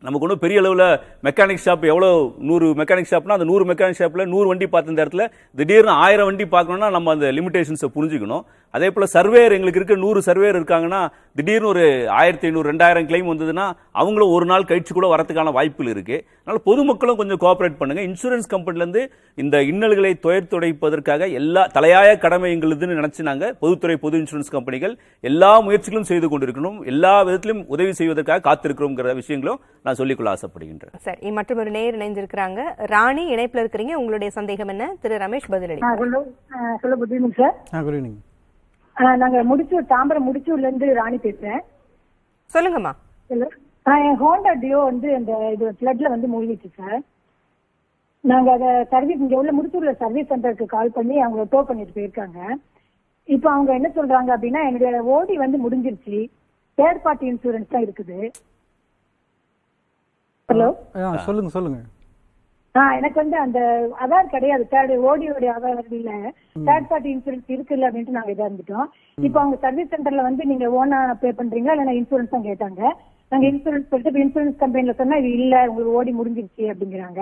நமக்கு ஒன்றும் பெரிய அளவில் மெக்கானிக் ஷாப் எவ்வளோ 100 மெக்கானிக் ஷாப்னா அந்த 100 மெக்கானிக் ஷாப்பில் 100 வண்டி பார்த்த இந்த இடத்துல திடீர்னு 1000 வண்டி பார்க்கணும்னா நம்ம அந்த லிமிடேஷன்ஸை புரிஞ்சுக்கணும். அதே போல் சர்வேயர் எங்களுக்கு இருக்க 100 சர்வேயர் இருக்காங்கன்னா திடீர்னு ஒரு 1500 2000 கிளைம் வந்ததுன்னா அவங்களும் ஒரு நாள் கழிச்சு கூட வரதுக்கான வாய்ப்புகள் இருக்கு. அதனால பொதுமக்களும் கொஞ்சம் கோஆபரேட் பண்ணுங்க. இன்சூரன்ஸ் கம்பெனிலேருந்து இந்த இன்னல்களை துடைப்பதற்காக எல்லா தலையாய கடமை எங்களுதுன்னு நினைச்சு நாங்க பொதுத்துறை பொது இன்சூரன்ஸ் கம்பெனிகள் எல்லா முயற்சிகளும் செய்து கொண்டிருக்கணும், எல்லா விதத்திலும் உதவி செய்வதற்காக காத்திருக்கிறோங்கிற விஷயங்களும் நான் சொல்லிக்கொள்ள ஆசைப்படுகின்றேன். சரி, மற்றும் ஒரு நேயர் இணைஞ்சிருக்கிறாங்க. ராணி இணைப்புல இருக்கிறீங்க, உங்களுடைய சந்தேகம் என்ன? திரு ரமேஷ் பதிலளி. Good evening sir. Good evening. நாங்க முடிச்சூர் தாம்பரம் முடிச்சூர்ல இருந்து ராணி பேசுறேன். சொல்லுங்கம்மா. என் ஹோண்டா டியோ வந்து அந்த இது ஃபிளட்ல வந்து மூழ்கிச்சு சார். நாங்க அதை சர்வீஸ் இங்க உள்ள முடிச்சூர்ல சர்வீஸ் சென்டருக்கு கால் பண்ணி அவங்க டோ பண்ணிட்டு போயிருக்காங்க. இப்போ அவங்க என்ன சொல்றாங்க அப்படின்னா, என்னுடைய ஓடி வந்து முடிஞ்சிருச்சு, தேர்ட் பார்ட்டி இன்சூரன்ஸ் தான் இருக்குது. ஹலோ, சொல்லுங்க. எனக்கு வந்து அந்த ஆதார் கிடையாது, தேர்ட் ஓடியோட ஆதார் இல்ல, தேர்ட் பார்ட்டி இன்சூரன்ஸ் இருக்குல்ல அப்படின்ட்டு நாங்க இதா இருந்துட்டோம். இப்போ அவங்க சர்வீஸ் சென்டர்ல வந்து நீங்க ஓனா பே பண்றீங்களா இல்ல இன்சூரன்ஸ் தான் கேட்டாங்க. நாங்க இன்சூரன்ஸ் போட்டு இன்சூரன்ஸ் கம்பெனில சொன்னா இது இல்ல, உங்களுக்கு ஓடி முடிஞ்சிருச்சு அப்படிங்கிறாங்க.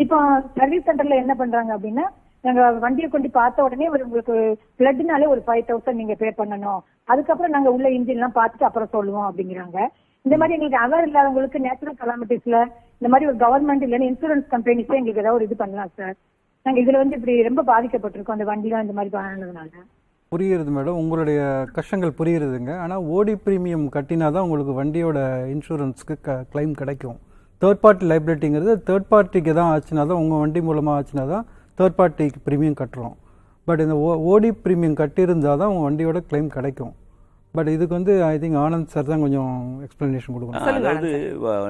இப்போ சர்வீஸ் சென்டர்ல என்ன பண்றாங்க அப்படின்னா, நாங்க வண்டியை கொண்டு பார்த்த உடனே உங்களுக்கு பிளட்னாலே ஒரு 5000 நீங்க பே பண்ணணும், அதுக்கப்புறம் நாங்க உள்ள இன்ஜின் எல்லாம் பார்த்துட்டு அப்புறம் சொல்லுவோம் அப்படிங்கிறாங்க. இந்த மாதிரி எங்களுக்கு அவர் இல்லாதவங்களுக்கு நேச்சுரல் கலாமிட்டிஸ்ல இந்த மாதிரி ஒரு கவர்மெண்ட் இல்லைன்னா இன்சூரன்ஸ் கம்பெனிஸே எங்களுக்கு ஏதாவது ஒரு இது பண்ணலாம் சார். நாங்க இதுல வந்து இப்படி ரொம்ப பாதிக்கப்பட்டிருக்கோம் அந்த வண்டிலாம் இந்த மாதிரி பண்ணதுனால. புரியுது மேடம், உங்களுடைய கஷ்டங்கள் புரியுதுங்க. ஆனால் ஓடி பிரீமியம் கட்டினாதான் உங்களுக்கு வண்டியோட இன்சூரன்ஸ்க்கு கிளைம் கிடைக்கும். தேர்ட் பார்ட்டி லைபிலிட்டிங்கிறது தேர்ட் பார்ட்டிக்கு தான் ஆச்சுனா தான், உங்கள் வண்டி மூலமாக ஆச்சுனா தான் தேர்ட் பார்ட்டிக்கு ப்ரீமியம் கட்டுறோம். பட் இந்த ஓடி ப்ரீமியம் கட்டியிருந்தால் தான் உங்கள் வண்டியோட கிளைம் கிடைக்கும். பட் இதுக்கு வந்து ஐ திங்க் ஆனந்த் சார் தான் கொஞ்சம் எக்ஸ்பிளனேஷன் கொடுக்கணும். அதாவது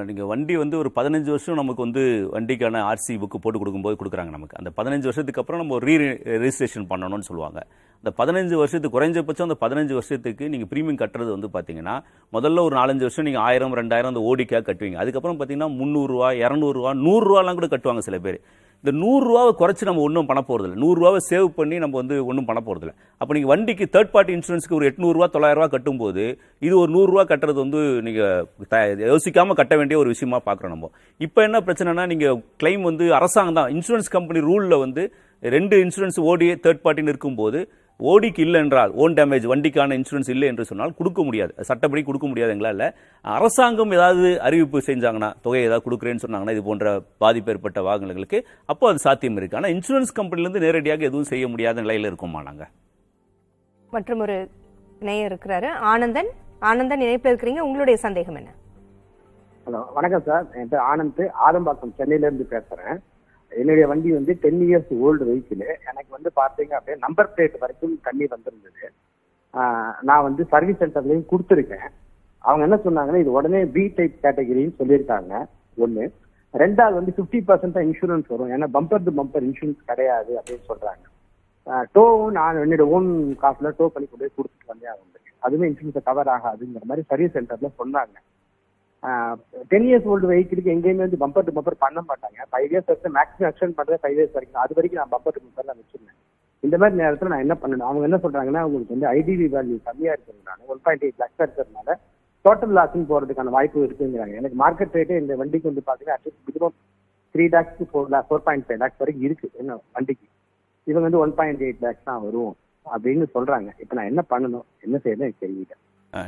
நீங்கள் வண்டி வந்து ஒரு 15 வருஷம் நமக்கு வந்து வண்டிக்கான ஆர்சி புக்கு போட்டு கொடுக்கும்போது கொடுக்குறாங்க நமக்கு. அந்த 15 வருஷத்துக்கு அப்புறம் நம்ம ரெஜிஸ்ட்ரேஷன் பண்ணணும்னு சொல்லுவாங்க. அந்த 15 வருஷத்துக்கு குறைஞ்சபட்சம் அந்த 15 வருஷத்துக்கு நீங்கள் ப்ரீமியம் கட்டுறது வந்து பார்த்தீங்கன்னா, முதல்ல ஒரு 4-5 வருஷம் நீங்கள் 1000 2000 அந்த ஓடிக்காக கட்டுவீங்க. அதுக்கப்புறம் பார்த்தீங்கன்னா 300 ரூபா 200 ரூபா 100 ரூபாலாம் கூட கட்டுவாங்க சில பேர். இந்த 100 ரூபாவை குறைச்சி நம்ம ஒன்றும் பண்ண போகிறதில்ல, 100 ரூபாவை சேவ் பண்ணி நம்ம வந்து ஒன்றும் பண்ண போகிறதில்ல. அப்போ நீங்கள் வண்டிக்கு தேர்ட் பார்ட்டி இன்சூரன்ஸ்க்கு ஒரு 800 ரூபா 900 ரூபா கட்டும்போது இது ஒரு 100 ரூபா கட்டுறது வந்து நீங்கள் யோசிக்காமல் கட்ட வேண்டிய ஒரு விஷயமா பார்க்குறோம் நம்ம. இப்போ என்ன பிரச்சனைனா, நீங்கள் கிளைம் வந்து அரசாங்கம் தான் இன்சூரன்ஸ் கம்பெனி ரூலில் வந்து 2 இன்சூரன்ஸ் ஓடி தேர்ட் பார்ட்டின்னு இருக்கும்போது ஓடிக்கு இல்லை என்றால், ஓன் டேமேஜ் வண்டிக்கான இன்சூரன்ஸ் இல்லை என்று சொன்னால் கொடுக்க முடியாது, சட்டப்படி கொடுக்க முடியாது எங்களால். அரசாங்கம் ஏதாவது அறிவிப்பு செஞ்சாங்கன்னா, தொகையை ஏதாவது கொடுக்குறேன்னு சொன்னாங்கன்னா இது போன்ற பாதிப்பு ஏற்பட்ட வாகனங்களுக்கு, அப்போ அது சாத்தியம் இருக்கு. ஆனால் இன்சூரன்ஸ் கம்பெனிலேருந்து நேரடியாக எதுவும் செய்ய முடியாத நிலையில் இருக்குமா நாங்கள். மற்றும் ஒரு நேயர் இருக்கிறாரு, ஆனந்தன் இணைப்பில் இருக்கிறீங்க, உங்களுடைய சந்தேகம் என்ன? ஹலோ, வணக்கம் சார். என் பேர் ஆனந்த், ஆதம்பாக்கம் சென்னையிலேருந்து பேசுகிறேன். என்னுடைய வண்டி வந்து 10 இயர்ஸ் ஓல்டு வெஹிக்கிள். எனக்கு வந்து பார்த்தீங்க அப்படியே நம்பர் பிளேட் வரைக்கும் தண்ணி வந்திருந்தது. நான் வந்து சர்வீஸ் சென்டர்லையும் கொடுத்துருக்கேன். அவங்க என்ன சொன்னாங்கன்னா, இது உடனே பி டைப் கேட்டகரின்னு சொல்லியிருக்காங்க. ஒன்று. ரெண்டாவது வந்து 50% தான் இன்சூரன்ஸ் வரும், ஏன்னா பம்பர் டு பம்பர் இன்சூரன்ஸ் கிடையாது அப்படின்னு சொல்கிறாங்க. டோவும் நான் என்னோட ஓன் காசில் டோ பண்ணி கொண்டு போய் கொடுத்துட்டு வந்தேன். அதுவுமே இன்சூரன்ஸை கவர் ஆகாதுங்கிற மாதிரி சர்வீஸ் சென்டரில் சொன்னாங்க. 10 இயர்ஸ் ஓல்டு வெஹிக்கிளுக்கு எங்கேயுமே வந்து பம்பர் டு பம்பர் பண்ண மாட்டாங்க. 5 இயர்ஸ் வரைக்கும் மேக்ஸிமம் எக்ஸ்டெண்ட் பண்ணுறது 5 இயர்ஸ் வரைக்கும். அது வரைக்கும் நான் பம்பர் டு பம்பர்லாம் வச்சிருந்தேன். இந்த மாதிரி நேரத்தில் நான் என்ன பண்ணணும், அவங்க என்ன சொல்றாங்கன்னா, உங்களுக்கு வந்து ஐடிவி வேல்யூ கம்மியாக இருக்கிறதுனால 1.8 lakhs இருக்கிறதுனால டோட்டல் லாஸ்ன்னு போகிறதுக்கான வாய்ப்பு இருக்குங்கிறாங்க. எனக்கு மார்க்கெட் ரேட்டே இந்த வண்டிக்கு வந்து பார்த்தீங்கன்னா at least minimum 3 lakhs to 4.5 lakhs வரைக்கும் இருக்கு என்ன வண்டிக்கு. இவங்க வந்து 1.8 lakhs தான் வரும் அப்படின்னு சொல்றாங்க. இப்போ நான் என்ன பண்ணணும், என்ன செய்யணும் எனக்கு தெரியல.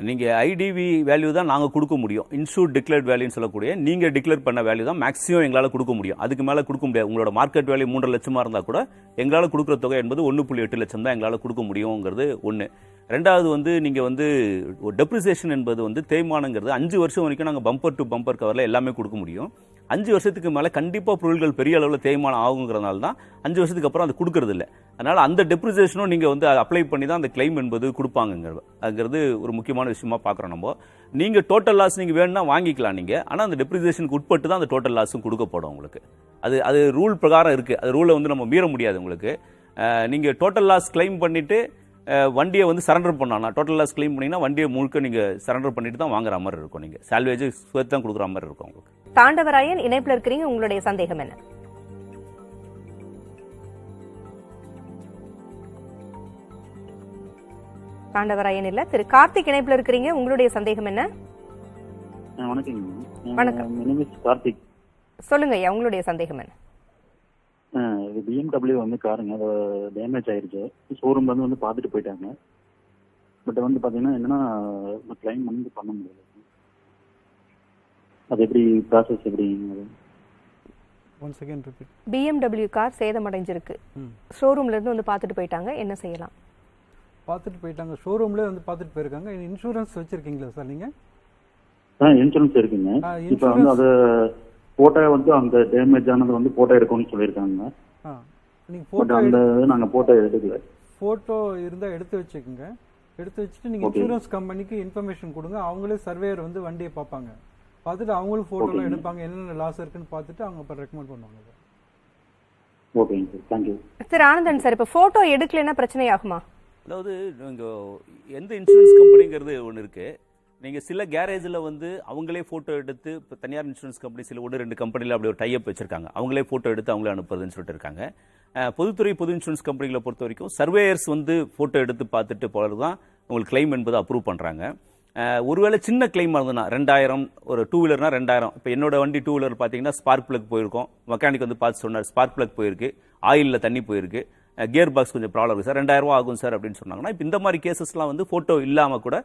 நீங்கள் ஐடிவி வேல்யூ தான் நாங்கள் கொடுக்க முடியும். இன்சூர்ட் டிக்ளேர்ட் வேல்யூன்னு சொல்லக்கூடிய நீங்கள் டிக்ளேர் பண்ண வேல்யூ தான் மேக்ஸிமம் எங்களால் கொடுக்க முடியும். அதுக்கு மேலே கொடுக்க முடியாது. உங்களோட மார்க்கெட் வேல்யூ 3 லட்சமாக இருந்தால் கூட எங்களால் கொடுக்குற தொகை என்பது 1.8 லட்சம் தான் எங்களால் கொடுக்க முடியுங்கிறது ஒன்று. ரெண்டாவது வந்து நீங்கள் வந்து டெப்ரிசியேஷன் என்பது வந்து தேய்மானங்கிறது 5 வருஷம் வரைக்கும் நாங்கள் பம்பர் டு பம்பர் கவரில் எல்லாமே கொடுக்க முடியும். 5 வருஷத்துக்கு மேலே கண்டிப்பாக பொருட்கள் பெரிய அளவில் தேய்மானம் ஆகுங்கிறதுனால தான் 5 வருஷத்துக்கு அப்புறம் அது கொடுக்கறது இல்லை. அதனால் அந்த டெப்ரிசியேஷனும் நீங்கள் வந்து அப்ளை பண்ணி தான் அந்த கிளைம் என்பது கொடுப்பாங்கிறது ஒரு முக்கியமான விஷயமா பார்க்குறோம் நம்ம. நீங்கள் டோட்டல் லாஸ் நீங்கள் வேணும்னா வாங்கிக்கலாம் நீங்கள், ஆனால் அந்த டெப்ரிசியேஷனுக்கு உட்பட்டு தான் அந்த டோட்டல் லாஸும் கொடுக்கப்படும் உங்களுக்கு. அது ரூல் பிரகாரம் இருக்குது. அது ரூலை வந்து நம்ம மீற முடியாது உங்களுக்கு. நீங்கள் டோட்டல் லாஸ் கிளைம் பண்ணிவிட்டு வண்டியை வந்து சரண்டர் பண்ணலாம். டோட்டல் லாஸ் கிளைம் பண்ணிங்கன்னா வண்டியை முழுக்க நீங்கள் சரண்டர் பண்ணிட்டு தான் வாங்குற மாதிரி இருக்கும். நீங்கள் சால்வேஜ் சேர்த்து தான் கொடுக்குற மாதிரி இருக்கும் உங்களுக்கு. தாண்டவராயன் இணைப்பில் இருக்கிறீங்க, உங்களுடைய சந்தேகம் என்ன? தாண்டவராயன் இல்ல, திரு கார்த்திக் இணைப்பில் இருக்கிறீங்க, உங்களுடைய சந்தேகம் என்ன? வணக்கம். கார்த்திக். சொல்லுங்க ஐயா, உங்களுடைய சந்தேகம் என்ன? இது BMW வந்து காருங்க, அது டேமேஜ் ஆயிருச்சு. ஷோரூம்ல வந்து பார்த்துட்டு போயிட்டாங்க. பட் வந்து பாத்தீங்கன்னா என்னன்னா கிளைம் வந்து பண்ண முடியல. அது எப்படி ப்ராசஸ் எப்படி? BMW கார் சேதமடைஞ்சிருக்கு, ஷோரூம்ல இருந்து வந்து பார்த்துட்டு போயிட்டாங்க, என்ன செய்யலாம்? பார்த்துட்டு போயிட்டாங்க, ஷோரூம்லேயே வந்து பார்த்துட்டு போயிருக்காங்க. இன்சூரன்ஸ் வச்சிருக்கீங்களா சார் நீங்க? இன்சூரன்ஸ் இருக்குங்க. இப்போ வந்து அது போட்டோ வந்து அந்த டேமேஜ் ஆனது வந்து போட்டோ எடுக்கணும்னு சொல்லியிருக்காங்க. நீங்க போட்டோ அந்த நாங்க போட்டோ எடுக்கல. போட்டோ இருந்தா எடுத்து வச்சுக்கோங்க. எடுத்து வச்சுட்டு நீங்க இன்சூரன்ஸ் கம்பெனிக்கு இன்ஃபர்மேஷன் கொடுங்க. அவங்களே சர்வேயர் வந்து வண்டியை பார்ப்பாங்க. பார்த்துட்டு அவங்களும் போட்டோலாம் எடுப்பாங்க, என்னென்ன லாஸ் இருக்குன்னு பார்த்துட்டு அவங்க அப்புறம் ரெக்கமெண்ட் பண்ணுவாங்க. ஓகேங்க சார், தேங்க்யூ. திரு ஆனந்தன் சார், இப்போ போட்டோ எடுக்கலைன்னா பிரச்சனை ஆகுமா? அதாவது எந்த இன்சூரன்ஸ் கம்பெனிங்கிறது ஒன்று இருக்குது. நீங்கள் சில கேரேஜில் வந்து அவங்களே ஃபோட்டோ எடுத்து, இப்போ தனியார் இன்சூரன்ஸ் கம்பெனி சில 1-2 கம்பெனியில் அப்படி ஒரு டைப் வச்சிருக்காங்க, அவங்களே ஃபோட்டோ எடுத்து அவங்களே அனுப்புறதுன்னு சொல்லிட்டு இருக்காங்க. பொதுத்துறை பொது இன்சூரன்ஸ் கம்பெனிகளை பொறுத்த வரைக்கும் சர்வேயர்ஸ் வந்து ஃபோட்டோ எடுத்து பார்த்துட்டு போகிறது தான் உங்களுக்கு கிளைம் என்பதை அப்ரூவ் பண்ணுறாங்க. ஒருவேளை சின்ன கிளைம் ஆகுதுன்னா 2000, ஒரு 2 வீலர்னா 2000. இப்போ என்னோட வண்டி 2 வீலர் பார்த்தீங்கன்னா ஸ்பார்க் பிளக் போயிருக்கோம், மெக்கானிக் வந்து பார்த்து சொன்னார் ஸ்பார்க் பிளக் போயிருக்கு, ஆயிலில் தண்ணி போயிருக்கு, கியர் பாக்ஸ் கொஞ்சம் ப்ராப்ளம் இருக்குது சார், 2000 ரூபா ஆகும் சார் அப்படின்னு சொன்னாங்கன்னா, இப்போ இந்த மாதிரி கேசஸ்லாம் வந்து ஃபோட்டோ இல்லாமல் கூட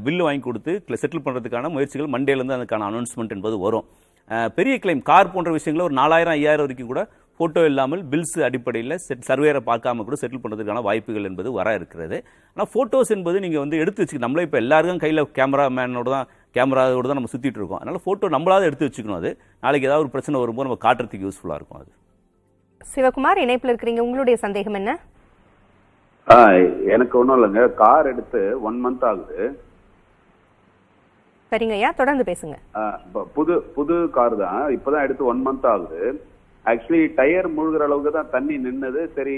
பில்லு வாங்கி கொடுத்து செட்டில் பண்ணுறதுக்கான முயற்சிகள் மண்டேலேருந்து அதுக்கான அனௌன்ஸ்மெண்ட் என்பது வரும். பெரிய கிளைம் கார் போன்ற விஷயங்கள ஒரு 4000, 5000 வரைக்கும் கூட ஃபோட்டோ இல்லாமல் பில்ஸ் அடிப்படையில் சர்வேரை பார்க்காம கூட செட்டில் பண்ணுறதுக்கான வாய்ப்புகள் என்பது வர இருக்கிறது. ஆனால் ஃபோட்டோஸ் என்பது நீங்கள் வந்து எடுத்து வச்சுக்கணும். நம்மளே இப்போ எல்லாருக்கும் கையில் கேமராவோட தான் நம்ம சுற்றிட்டு இருக்கோம். அதனால் ஃபோட்டோ நம்மளாவது எடுத்து வச்சுக்கணும். அது நாளைக்கு ஏதாவது ஒரு பிரச்சனை வரும்போது நம்ம காட்டுறதுக்கு யூஸ்ஃபுல்லாக இருக்கும். அது சிவகுமார் இணைப்பில் இருக்கிறீங்க, உங்களுடைய சந்தேகம் என்ன? எனக்கு ஒன்றும் இல்லைங்க, கார் எடுத்து 1 month ஆகுது. சரிங்க ஐயா, தொடர்ந்து பேசுங்க. புது கார் தான், இப்போதான் எடுத்து 1 month ஆகுது. ஆக்சுவலி டயர் முழுகிற அளவுக்கு தான் தண்ணி நின்னது. சரி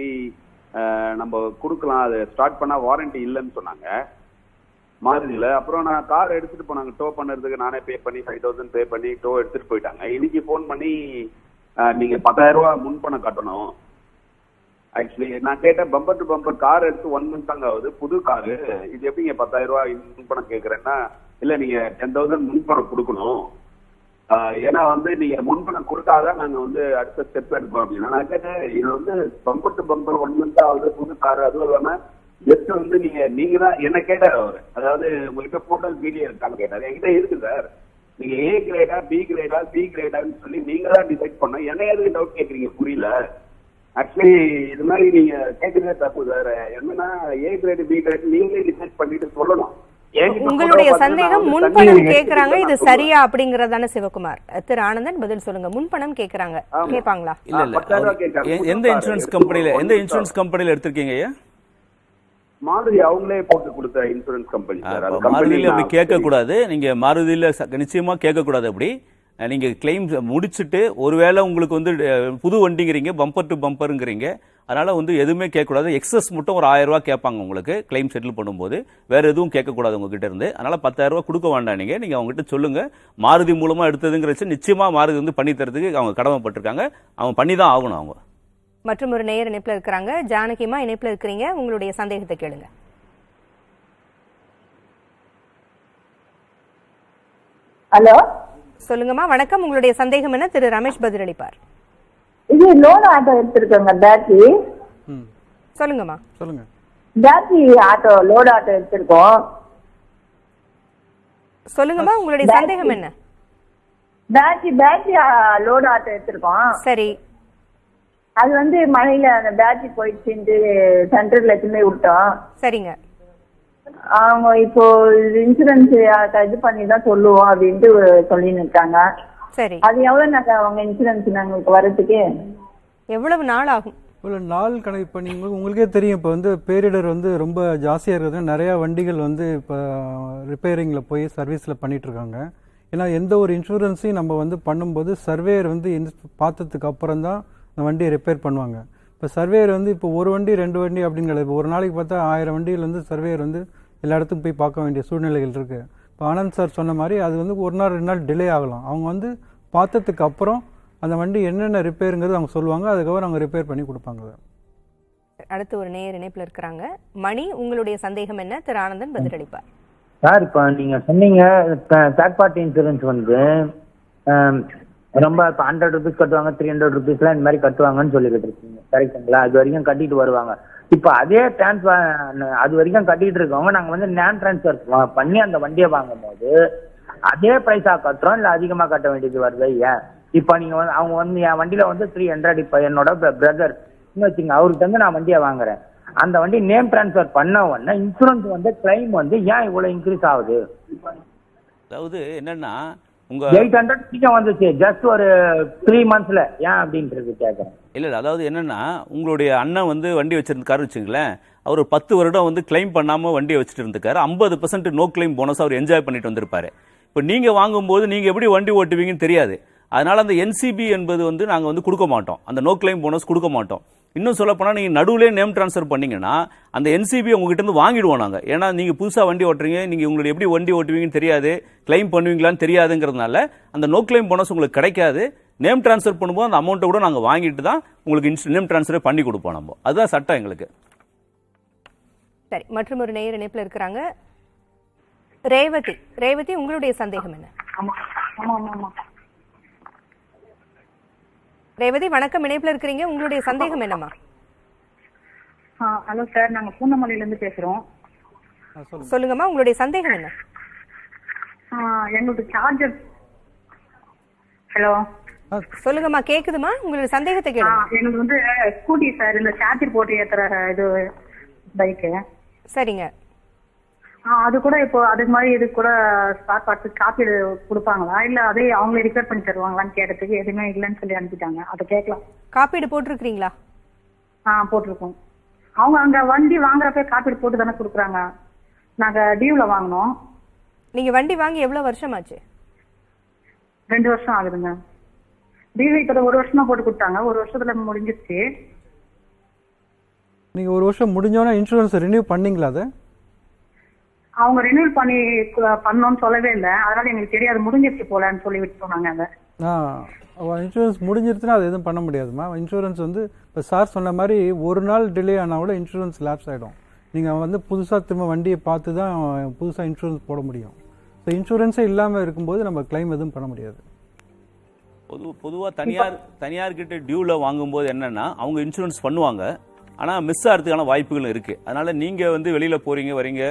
நம்ம கொடுக்கலாம், அது ஸ்டார்ட் பண்ணா வாரண்டி இல்லைன்னு சொன்னாங்க மாருதியில். அப்புறம் நான் கார் எடுத்துட்டு போனாங்க, டோ பண்ணுறதுக்கு நானே பே பண்ணி 5000 பே பண்ணி டோ எடுத்துட்டு போயிட்டாங்க. இன்னைக்கு ஃபோன் பண்ணி நீங்க 10000 ரூபா முன்பணம் கட்டணும். ஆக்சுவலி நான் கேட்டேன், பம்பர் டு பம்பர் கார் எடுத்து 1 month தாங்க ஆகுது, புது காரு, இது எப்படிங்க 10000 ரூபா முன்பணம் கேட்குறேன்னா, இல்லை நீங்க 10,000 முன்பணம் கொடுக்கணும், ஏன்னா வந்து நீங்க முன்பணம் கொடுத்தாதான் நாங்க வந்து அடுத்த ஸ்டெப் எடுப்போம் அப்படின்னா. நான் கேட்டேன், இது வந்து பம்பர் டு பம்பர் 1 month ஆகுது, புது காரு, அதுவும் இல்லாம ஜஸ்ட் வந்து நீங்க தான் என்ன கேட்டார் அவரு, அதாவது உங்ககிட்ட போட்டோ வீடியோ இருக்கான்னு கேட்டாரு. என்கிட்ட இருக்கு சார், நீங்க A கிரேடா B கிரேடா C கிரேடான்னு சொல்லி நீங்க தான் டிசைட் பண்ண, என்ன எதுக்கு டவுட் கேட்குறீங்க புரியல. ஆக்சுவலி இது மாதிரி நீங்க கேட்கறதே தப்பு சார். என்னன்னா A கிரேடு B கிரேடு நீங்களே டிசைட் பண்ணிட்டு சொல்லணும். உங்களுடைய சந்தேகம் முன்பணம் கேக்குறாங்க, இது சரியா அப்படிங்கறதான சிவகுமார்? திரு ஆனந்தன் பதில் சொல்லுங்க. முன்பணம் கேக்குறாங்க, கேட்பாங்களா? இல்ல எந்த இன்சூரன்ஸ் கம்பெனில எடுத்திருக்கீங்க ஐயா? மாருதி அவங்களே போட்டு கொடுத்த இன்சூரன்ஸ் கம்பெனி சார். மாருதியில அப்படி கேட்க கூடாது. நீங்க மாருதியில நிச்சயமா கேட்க கூடாது. அப்படி நீங்க கிளைம் முடிச்சுட்டு ஒருவேளை உங்களுக்கு வந்து புது வண்டிங்கிறீங்க, பம்பர் டு பம்பருங்கிறீங்க, அதனால வந்து எதுவுமே கேட்கக்கூடாது. எக்ஸஸ் மட்டும் ஒரு 1000 ரூபா கேட்பாங்க உங்களுக்கு கிளைம் செட்டில் பண்ணும்போது, வேற எதுவும் கேட்கக்கூடாது உங்ககிட்ட இருந்து. அதனால 10000 ரூபா கொடுக்க வேண்டாம். நீங்க அவங்ககிட்ட சொல்லுங்க, மாருதி மூலமா எடுத்ததுங்கிற நிச்சயமா மாருதி வந்து பண்ணி தரதுக்கு அவங்க கடமைப்பட்டிருக்காங்க, அவங்க பண்ணி தான் ஆகணும். அவங்க மற்றும் ஒரு நேயர் இணைப்புல இருக்கிறாங்க. ஜானகிமா இணைப்புல இருக்கிறீங்க, உங்களுடைய சந்தேகத்தை கேளுங்க. ஹலோ, சொல்லுங்கம்மா. வணக்கம், உங்களுடைய சந்தேகம் என்ன? திரு ரமேஷ் பதிலளிப்பார். இது லோன் ஆட்டோ எடுத்திருக்கோங்க, பேட்டரி. சொல்லுங்கம்மா. சொல்லுங்க. பேட்டரி ஆட்டோ, லோட் ஆட்டோ எடுத்திருக்கோம். சொல்லுங்கம்மா, உங்களுடைய சந்தேகம் என்ன? பேட்டரி லோட் ஆட்டோ எடுத்திருக்கோம். சரி. அது வந்து மழையில அந்த பேட்டரி போயிடுச்சு, சென்டர்ல எடுத்துமே விட்டோம். சரிங்க. அவங்க இப்போ இன்சூரன்ஸ் இது பண்ணி தான் சொல்லுவோம் அப்படின்ட்டு சொல்லின்னு இருக்காங்க. சரி, அது எவ்வளவு நாங்க அவங்க இன்சூரன்ஸ் நாங்களுக்கு வரதுக்கு எவ்வளவு நாள் ஆகும்? இவ்வளோ நாள் கணக்கு இப்போ உங்களுக்கே தெரியும். இப்போ வந்து பேரிடர் வந்து ரொம்ப ஜாஸ்தியாக இருக்கிறது. நிறையா வண்டிகள் வந்து இப்போ ரிப்பேரிங்கில் போய் சர்வீஸில் பண்ணிகிட்ருக்காங்க. ஏன்னா எந்த ஒரு இன்சூரன்ஸையும் நம்ம வந்து பண்ணும்போது சர்வேயர் வந்து பார்த்ததுக்கு அப்புறம் தான் அந்த வண்டியை ரிப்பேர் பண்ணுவாங்க. இப்போ சர்வேயர் வந்து இப்போ ஒரு வண்டி 2 வண்டி அப்படிங்கிறது இப்போ ஒரு நாளைக்கு பார்த்தா 1000 வண்டியில் வந்து சர்வேயர் வந்து எல்லா இடத்துக்கும் போய் பார்க்க வேண்டிய சூழ்நிலைகள் இருக்குது. இப்போ ஆனந்த் சார் சொன்ன மாதிரி அது வந்து 1 நாள் 2 நாள் டிலே ஆகலாம். அவங்க வந்து பார்த்ததுக்கு அப்புறம் அந்த வண்டி என்னென்ன ரிப்பேருங்கிறது அவங்க சொல்லுவாங்க, அதுக்கப்புறம் அவங்க ரிப்பேர் பண்ணி கொடுப்பாங்க. அடுத்து ஒரு நேயர் இணைப்பில் இருக்கிறாங்க. மணி, உங்களுடைய சந்தேகம் என்ன? திரு ஆனந்தன் பதிலளிப்பார். சார், இப்போ நீங்க சொன்னீங்க தேர்ட் பார்ட்டி இன்சூரன்ஸ் வந்து ரொம்ப இப்போ 100 rupees கட்டுவாங்க, 300 rupeesலாம் இந்த மாதிரி கட்டுவாங்கன்னு சொல்லிக்கிட்டு இருக்கீங்க, கரெக்டுங்களா? அது வரைக்கும் கட்டிட்டு வருவாங்க. இப்போ அதே அது வரைக்கும் கட்டிட்டு இருக்கவங்க நாங்கள் வந்து நேம் டிரான்ஸ்ஃபர் பண்ணி அந்த வண்டியை வாங்கும் போது அதே பைசா கட்டுறோம், இல்லை அதிகமாக கட்ட வேண்டியது வருது. ஏன் இப்போ நீங்க வந்து அவங்க வந்து என் வண்டியில வந்து 300, இப்போ என்னோட பிரதர் வச்சுங்க, அவருக்கு வந்து நான் வண்டியை வாங்குறேன், அந்த வண்டி நேம் டிரான்ஸ்ஃபர் பண்ண உடனே இன்சூரன்ஸ் வந்து கிளைம் வந்து ஏன் இவ்வளவு இன்க்ரீஸ் ஆகுது? அதாவது என்னன்னா உங்க 800 வந்துச்சு ஜஸ்ட் ஒரு 3 monthsல, ஏன் அப்படின்றது கேட்கறேன். இல்ல அதாவது என்னன்னா உங்களுடைய அண்ணன் வந்து வண்டி வச்சிருக்காரு வச்சுங்களேன், அவர் 10 வருடம் வந்து கிளைம் பண்ணாம வண்டியை வச்சுட்டு இருந்திருக்காரு. 50% நோ கிளைம் போனஸ் அவர் என்ஜாய் பண்ணிட்டு வந்திருப்பாரு. இப்போ நீங்க வாங்கும்போது நீங்க எப்படி வண்டி ஓட்டுவீங்கன்னு தெரியாது. அதனால அந்த என்சிபி என்பது வந்து நாங்க வந்து கொடுக்க மாட்டோம், அந்த நோ கிளைம் போனஸ் கொடுக்க மாட்டோம். இன்னும் சொல்ல போனால் நீங்கள் நடுவிலே நேம் ட்ரான்ஸ்ஃபர் பண்ணீங்கன்னா அந்த என்சிபி உங்ககிட்ட இருந்து வாங்கிடுவோம் நாங்கள். ஏன்னா நீங்கள் புதுசாக வண்டி ஓட்டுறீங்க, நீங்கள் உங்களுக்கு எப்படி வண்டி ஓட்டுவீங்கன்னு தெரியாது, கிளைம் பண்ணுவீங்களான்னு தெரியாதுங்கிறதுனால அந்த நோ கிளைம் போனஸ் உங்களுக்கு கிடைக்காது. நேம் ட்ரான்ஸ்ஃபர் பண்ணும்போது அந்த அமௌண்ட்டை கூட நாங்கள் வாங்கிட்டு தான் உங்களுக்கு நேம் ட்ரான்ஸ்ஃபர் பண்ணி கொடுப்போம். நம்ம அதுதான் சட்டம் எங்களுக்கு. சரி, மற்றும் ஒரு நேயர் இணைப்பில் இருக்கிறாங்க. ரேவதி, உங்களுடைய சந்தேகம் என்ன? ரேவதி வணக்கம், இணைப்புல இருக்கிறீங்க, உங்களுடைய சந்தேகம் என்னமா? ஹலோ சார், நாங்க பூந்தமல்லியில இருந்து பேசுறோம். சொல்லுங்கம்மா, உங்களுடைய சந்தேகம் என்ன? எங்களுக்கு சார்ஜர். ஹலோ சொல்லுங்கம்மா, கேக்குதுமா? உங்களுடைய சந்தேகத்தை கேளுங்க. எங்களுக்கு வந்து ஸ்கூட்டி சார், இந்த சார்ஜர் போட்டு ஏத்துற இது பைக்கு. சரிங்க. அது கூட இப்போ அதுக்கு மாதிரி இது கூட ஸ்பாட் பார்த்து காப்பீடு கொடுப்பாங்களா, இல்ல அதே அவங்களே ரிப்பேர் பண்ணி தருவாங்களான்னு கேட்டதுக்கு எதுவுமே இல்லைன்னு சொல்லி அனுப்பிட்டாங்க. அதை கேட்கலாம். காப்பீடு போட்டிருக்கீங்களா? போட்டிருக்கோம். அவங்க அங்க வண்டி வாங்குறப்ப காப்பீடு போட்டு தானே கொடுக்குறாங்க. நாங்க டியூல வாங்கினோம். நீங்க வண்டி வாங்கி எவ்வளவு வருஷம் ஆச்சு? 2 வருஷம் ஆகுதுங்க. டியூ இப்போ 1 வருஷமா போட்டு கொடுத்தாங்க, 1 வருஷத்துல முடிஞ்சிருச்சு. நீங்க 1 வருஷம் முடிஞ்சோன்னா இன்சூரன்ஸ் ரினியூ பண்ணீங்களா? அதை அவங்க ரினியூல் பண்ணணும்னு சொல்லவே இல்லை, அதனால எங்களுக்கு தெரியாது, முடிஞ்சிருச்சு போலன்னு சொல்லி விட்டு சொன்னாங்க. அதை இன்சூரன்ஸ் முடிஞ்சிருச்சுன்னா அது எதுவும் பண்ண முடியாதுமா. இன்சூரன்ஸ் வந்து இப்போ சார் சொன்ன மாதிரி 1 நாள் டிலே ஆனால் கூட இன்சூரன்ஸ் லேப்ஸ் ஆகிடும். நீங்கள் வந்து புதுசாக திரும்ப வண்டியை பார்த்து தான் புதுசாக இன்சூரன்ஸ் போட முடியும். ஸோ இன்சூரன்ஸே இல்லாமல் இருக்கும்போது நம்ம கிளைம் எதுவும் பண்ண முடியாது. பொதுவாக தனியார்கிட்ட டியூவில் வாங்கும்போது என்னென்னா அவங்க இன்சூரன்ஸ் பண்ணுவாங்க, ஆனால் மிஸ் ஆகிறதுக்கான வாய்ப்புகளும் இருக்குது. அதனால் நீங்கள் வந்து வெளியில் போகிறீங்க வரீங்க,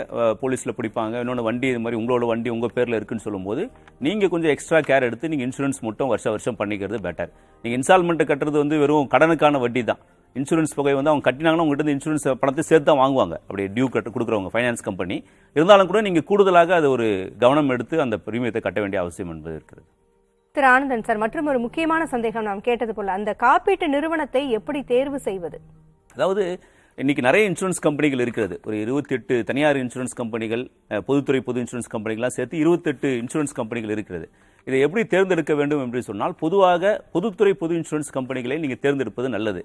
போலீஸில் பிடிப்பாங்க, இன்னொன்று வண்டி இது மாதிரி உங்களோட வண்டி உங்கள் பேரில் இருக்குன்னு சொல்லும்போது நீங்கள் கொஞ்சம் எக்ஸ்ட்ரா கேர் எடுத்து நீங்கள் இன்சூரன்ஸ் மட்டும் வருஷம் பண்ணிக்கிறது பெட்டர். நீங்கள் இன்ஸ்டால்மெண்ட்டை கட்டுறது வந்து வெறும் கடனுக்கான வட்டி தான். இன்சூரன்ஸ் தொகை வந்து அவங்க கட்டினாங்கன்னா உங்கள்கிட்ட இன்சூரன்ஸ் பணத்தை சேர்த்து தான் வாங்குவாங்க, அப்படியே டியூ கொடுக்குறவங்க ஃபைனான்ஸ் கம்பெனி. இருந்தாலும் கூட நீங்கள் கூடுதலாக அது ஒரு கவனம் எடுத்து அந்த பிரீமியத்தை கட்ட வேண்டிய அவசியம் என்பது இருக்கிறது. திரு ஆனந்தன் சார், மற்றும் ஒரு முக்கியமான சந்தேகம் நாம் கேட்டது போல, அந்த காப்பீட்டு நிறுவனத்தை எப்படி தேர்வு செய்வது? அதாவது இன்னைக்கு நிறைய இன்சூரன்ஸ் கம்பெனிகள் இருக்கிறது. ஒரு 28 தனியார் இன்சூரன்ஸ் கம்பெனிகள், பொதுத்துறை பொது இன்சூரன்ஸ் கம்பெனிகள்லாம் சேர்த்து 28 இன்சூரன்ஸ் கம்பெனிகள் இருக்கிறது. இதை எப்படி தேர்ந்தெடுக்க வேண்டும் என்று சொன்னால், பொதுவாக பொதுத்துறை பொது இன்சூரன்ஸ் கம்பெனிகளை நீங்கள் தேர்ந்தெடுப்பது நல்லது.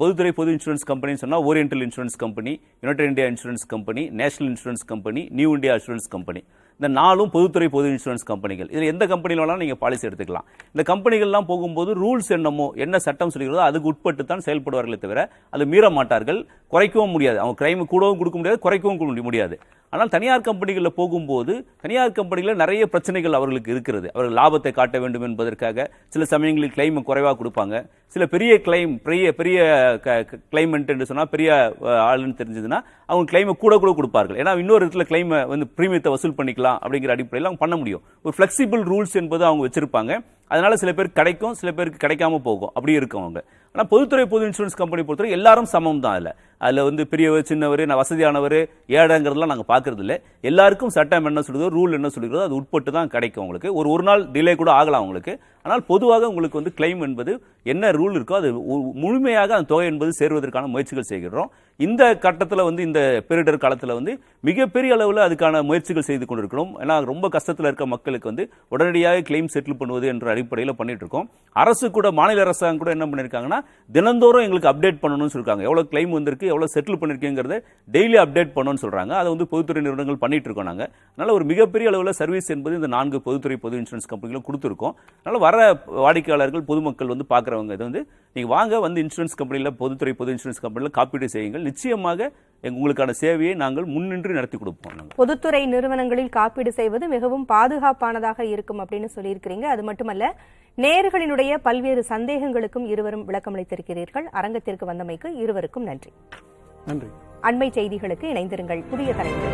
பொதுத்துறை பொது இன்சூரன்ஸ் கம்பெனி சொன்னால் oriental insurance company, United India insurance company, national insurance company, new India insurance company. இந்த 4 பொதுத்துறை பொது இன்சூரன்ஸ் கம்பெனிகள். இதில் எந்த கம்பெனியில் வேணாலும் நீங்கள் பாலிசி எடுத்துக்கலாம். இந்த கம்பெனிகள்லாம் போகும்போது ரூல்ஸ் என்ன சட்டம் சொல்கிறதோ அதுக்கு உட்பட்டு தான் செயல்படுவார்களே தவிர அது மீற மாட்டார்கள், குறைக்கவும் முடியாது. அவங்க கிரைம் கூடவும் கொடுக்க முடியாது, குறைக்கவும் முடியாது. ஆனால் தனியார் கம்பெனிகளில் போகும்போது தனியார் கம்பெனிகளில் நிறைய பிரச்சனைகள் அவர்களுக்கு இருக்கிறது. அவர்கள் லாபத்தை காட்ட வேண்டும் என்பதற்காக சில சமயங்களில் கிளைம் குறைவாக கொடுப்பாங்க. சில பெரிய கிளைம் பெரிய கிளைமெண்ட் என்று சொன்னால் பெரிய ஆளுன்னு தெரிஞ்சதுன்னா அவங்க கிளைமை கூட கொடுப்பார்கள். ஏன்னா இன்னொரு இடத்துல கிளைமை வந்து பிரீமியத்தை வசூல் பண்ணிக்கலாம் அப்படிங்கிற அடிப்படையில் அவங்க பண்ண முடியும். ஒரு ஃப்ளெக்சிபிள் ரூல்ஸ் என்பது அவங்க வச்சிருப்பாங்க. அதனால சில பேருக்கு கிடைக்கும், சில பேருக்கு கிடைக்காம போகும், அப்படி இருக்கும் அவங்க. ஆனால் பொதுத்துறை பொது இன்சூரன்ஸ் கம்பெனி பொறுத்தவரை எல்லாரும் சமம் தான். அதில் வந்து பெரியவர் சின்னவர் வசதியானவர் ஏழைங்கிறதுலாம் நாங்கள் பார்க்கறது இல்லை. எல்லாருக்கும் சட்டம் என்ன சொல்லுதோ ரூல் என்ன சொல்லுகிறதோ அது உட்பட்டு தான் கிடைக்கும் உங்களுக்கு. ஒரு நாள் டிலே கூட ஆகலாம் உங்களுக்கு. ஆனால் பொதுவாக உங்களுக்கு வந்து கிளைம் என்பது என்ன ரூல் இருக்கோ அது முழுமையாக அந்த தொகை என்பது சேருவதற்கான முயற்சிகள் செய்கிறோம். இந்த கட்டத்தில் வந்து இந்த பேரிடர் காலத்தில் வந்து மிகப்பெரிய அளவில் அதுக்கான முயற்சிகள் செய்து கொண்டிருக்கிறோம். ஏன்னா ரொம்ப கஷ்டத்தில் இருக்க மக்களுக்கு வந்து உடனடியாக கிளைம் செட்டில் பண்ணுவது என்ற அடிப்படையில் பண்ணிட்டு இருக்கோம். அரசு கூட, மாநில அரசாங்கம் கூட என்ன பண்ணியிருக்காங்கன்னா தினந்தோறும் எங்களுக்கு அப்டேட் பண்ணணும்னு சொல்லிருக்காங்க. எவ்வளோ கிளைம் வந்திருக்கு, எவ்வளோ செட்டில் பண்ணிருக்கீங்கிறத டெய்லி அப்டேட் பண்ணணும்னு சொல்றாங்க. அதை வந்து பொதுத்துறை நிறுவனங்கள் பண்ணிட்டு இருக்கோம் நாங்கள். அதனால ஒரு மிகப்பெரிய அளவில் சர்வீஸ் என்பது இந்த 4 பொதுத்துறை பொது இன்சூரன்ஸ் கம்பெனிகளும் கொடுத்துருக்கோம். அதனால வர வாடிக்கையாளர்கள், பொதுமக்கள் வந்து பார்க்குறவங்க இது வந்து நீங்கள் வாங்க, வந்து இன்சூரன்ஸ் கம்பெனியில், பொதுத்துறை பொது இன்சூரன்ஸ் கம்பெனியில் காப்பீடு செய்யுங்கள். நிச்சயமாக உங்களுக்கான சேவையை நாங்கள் முன்னின்று நடத்தி கொடுப்போம். பொதுத்துறை நிறுவனங்களில் காப்பீடு செய்வது மிகவும் பாதுகாப்பானதாக இருக்கும் அப்படின்னு சொல்லியிருக்கிறீங்க. அது மட்டுமல்ல, நேயர்களினுடைய பல்வேறு சந்தேகங்களுக்கும் இருவரும் விளக்கமளித்திருக்கிறீர்கள். அரங்கத்திற்கு வந்தமைக்கு இருவருக்கும் நன்றி. நன்றி. அண்மை செய்திகளுக்கு இணைந்திருங்கள். புதிய தலைமுறை.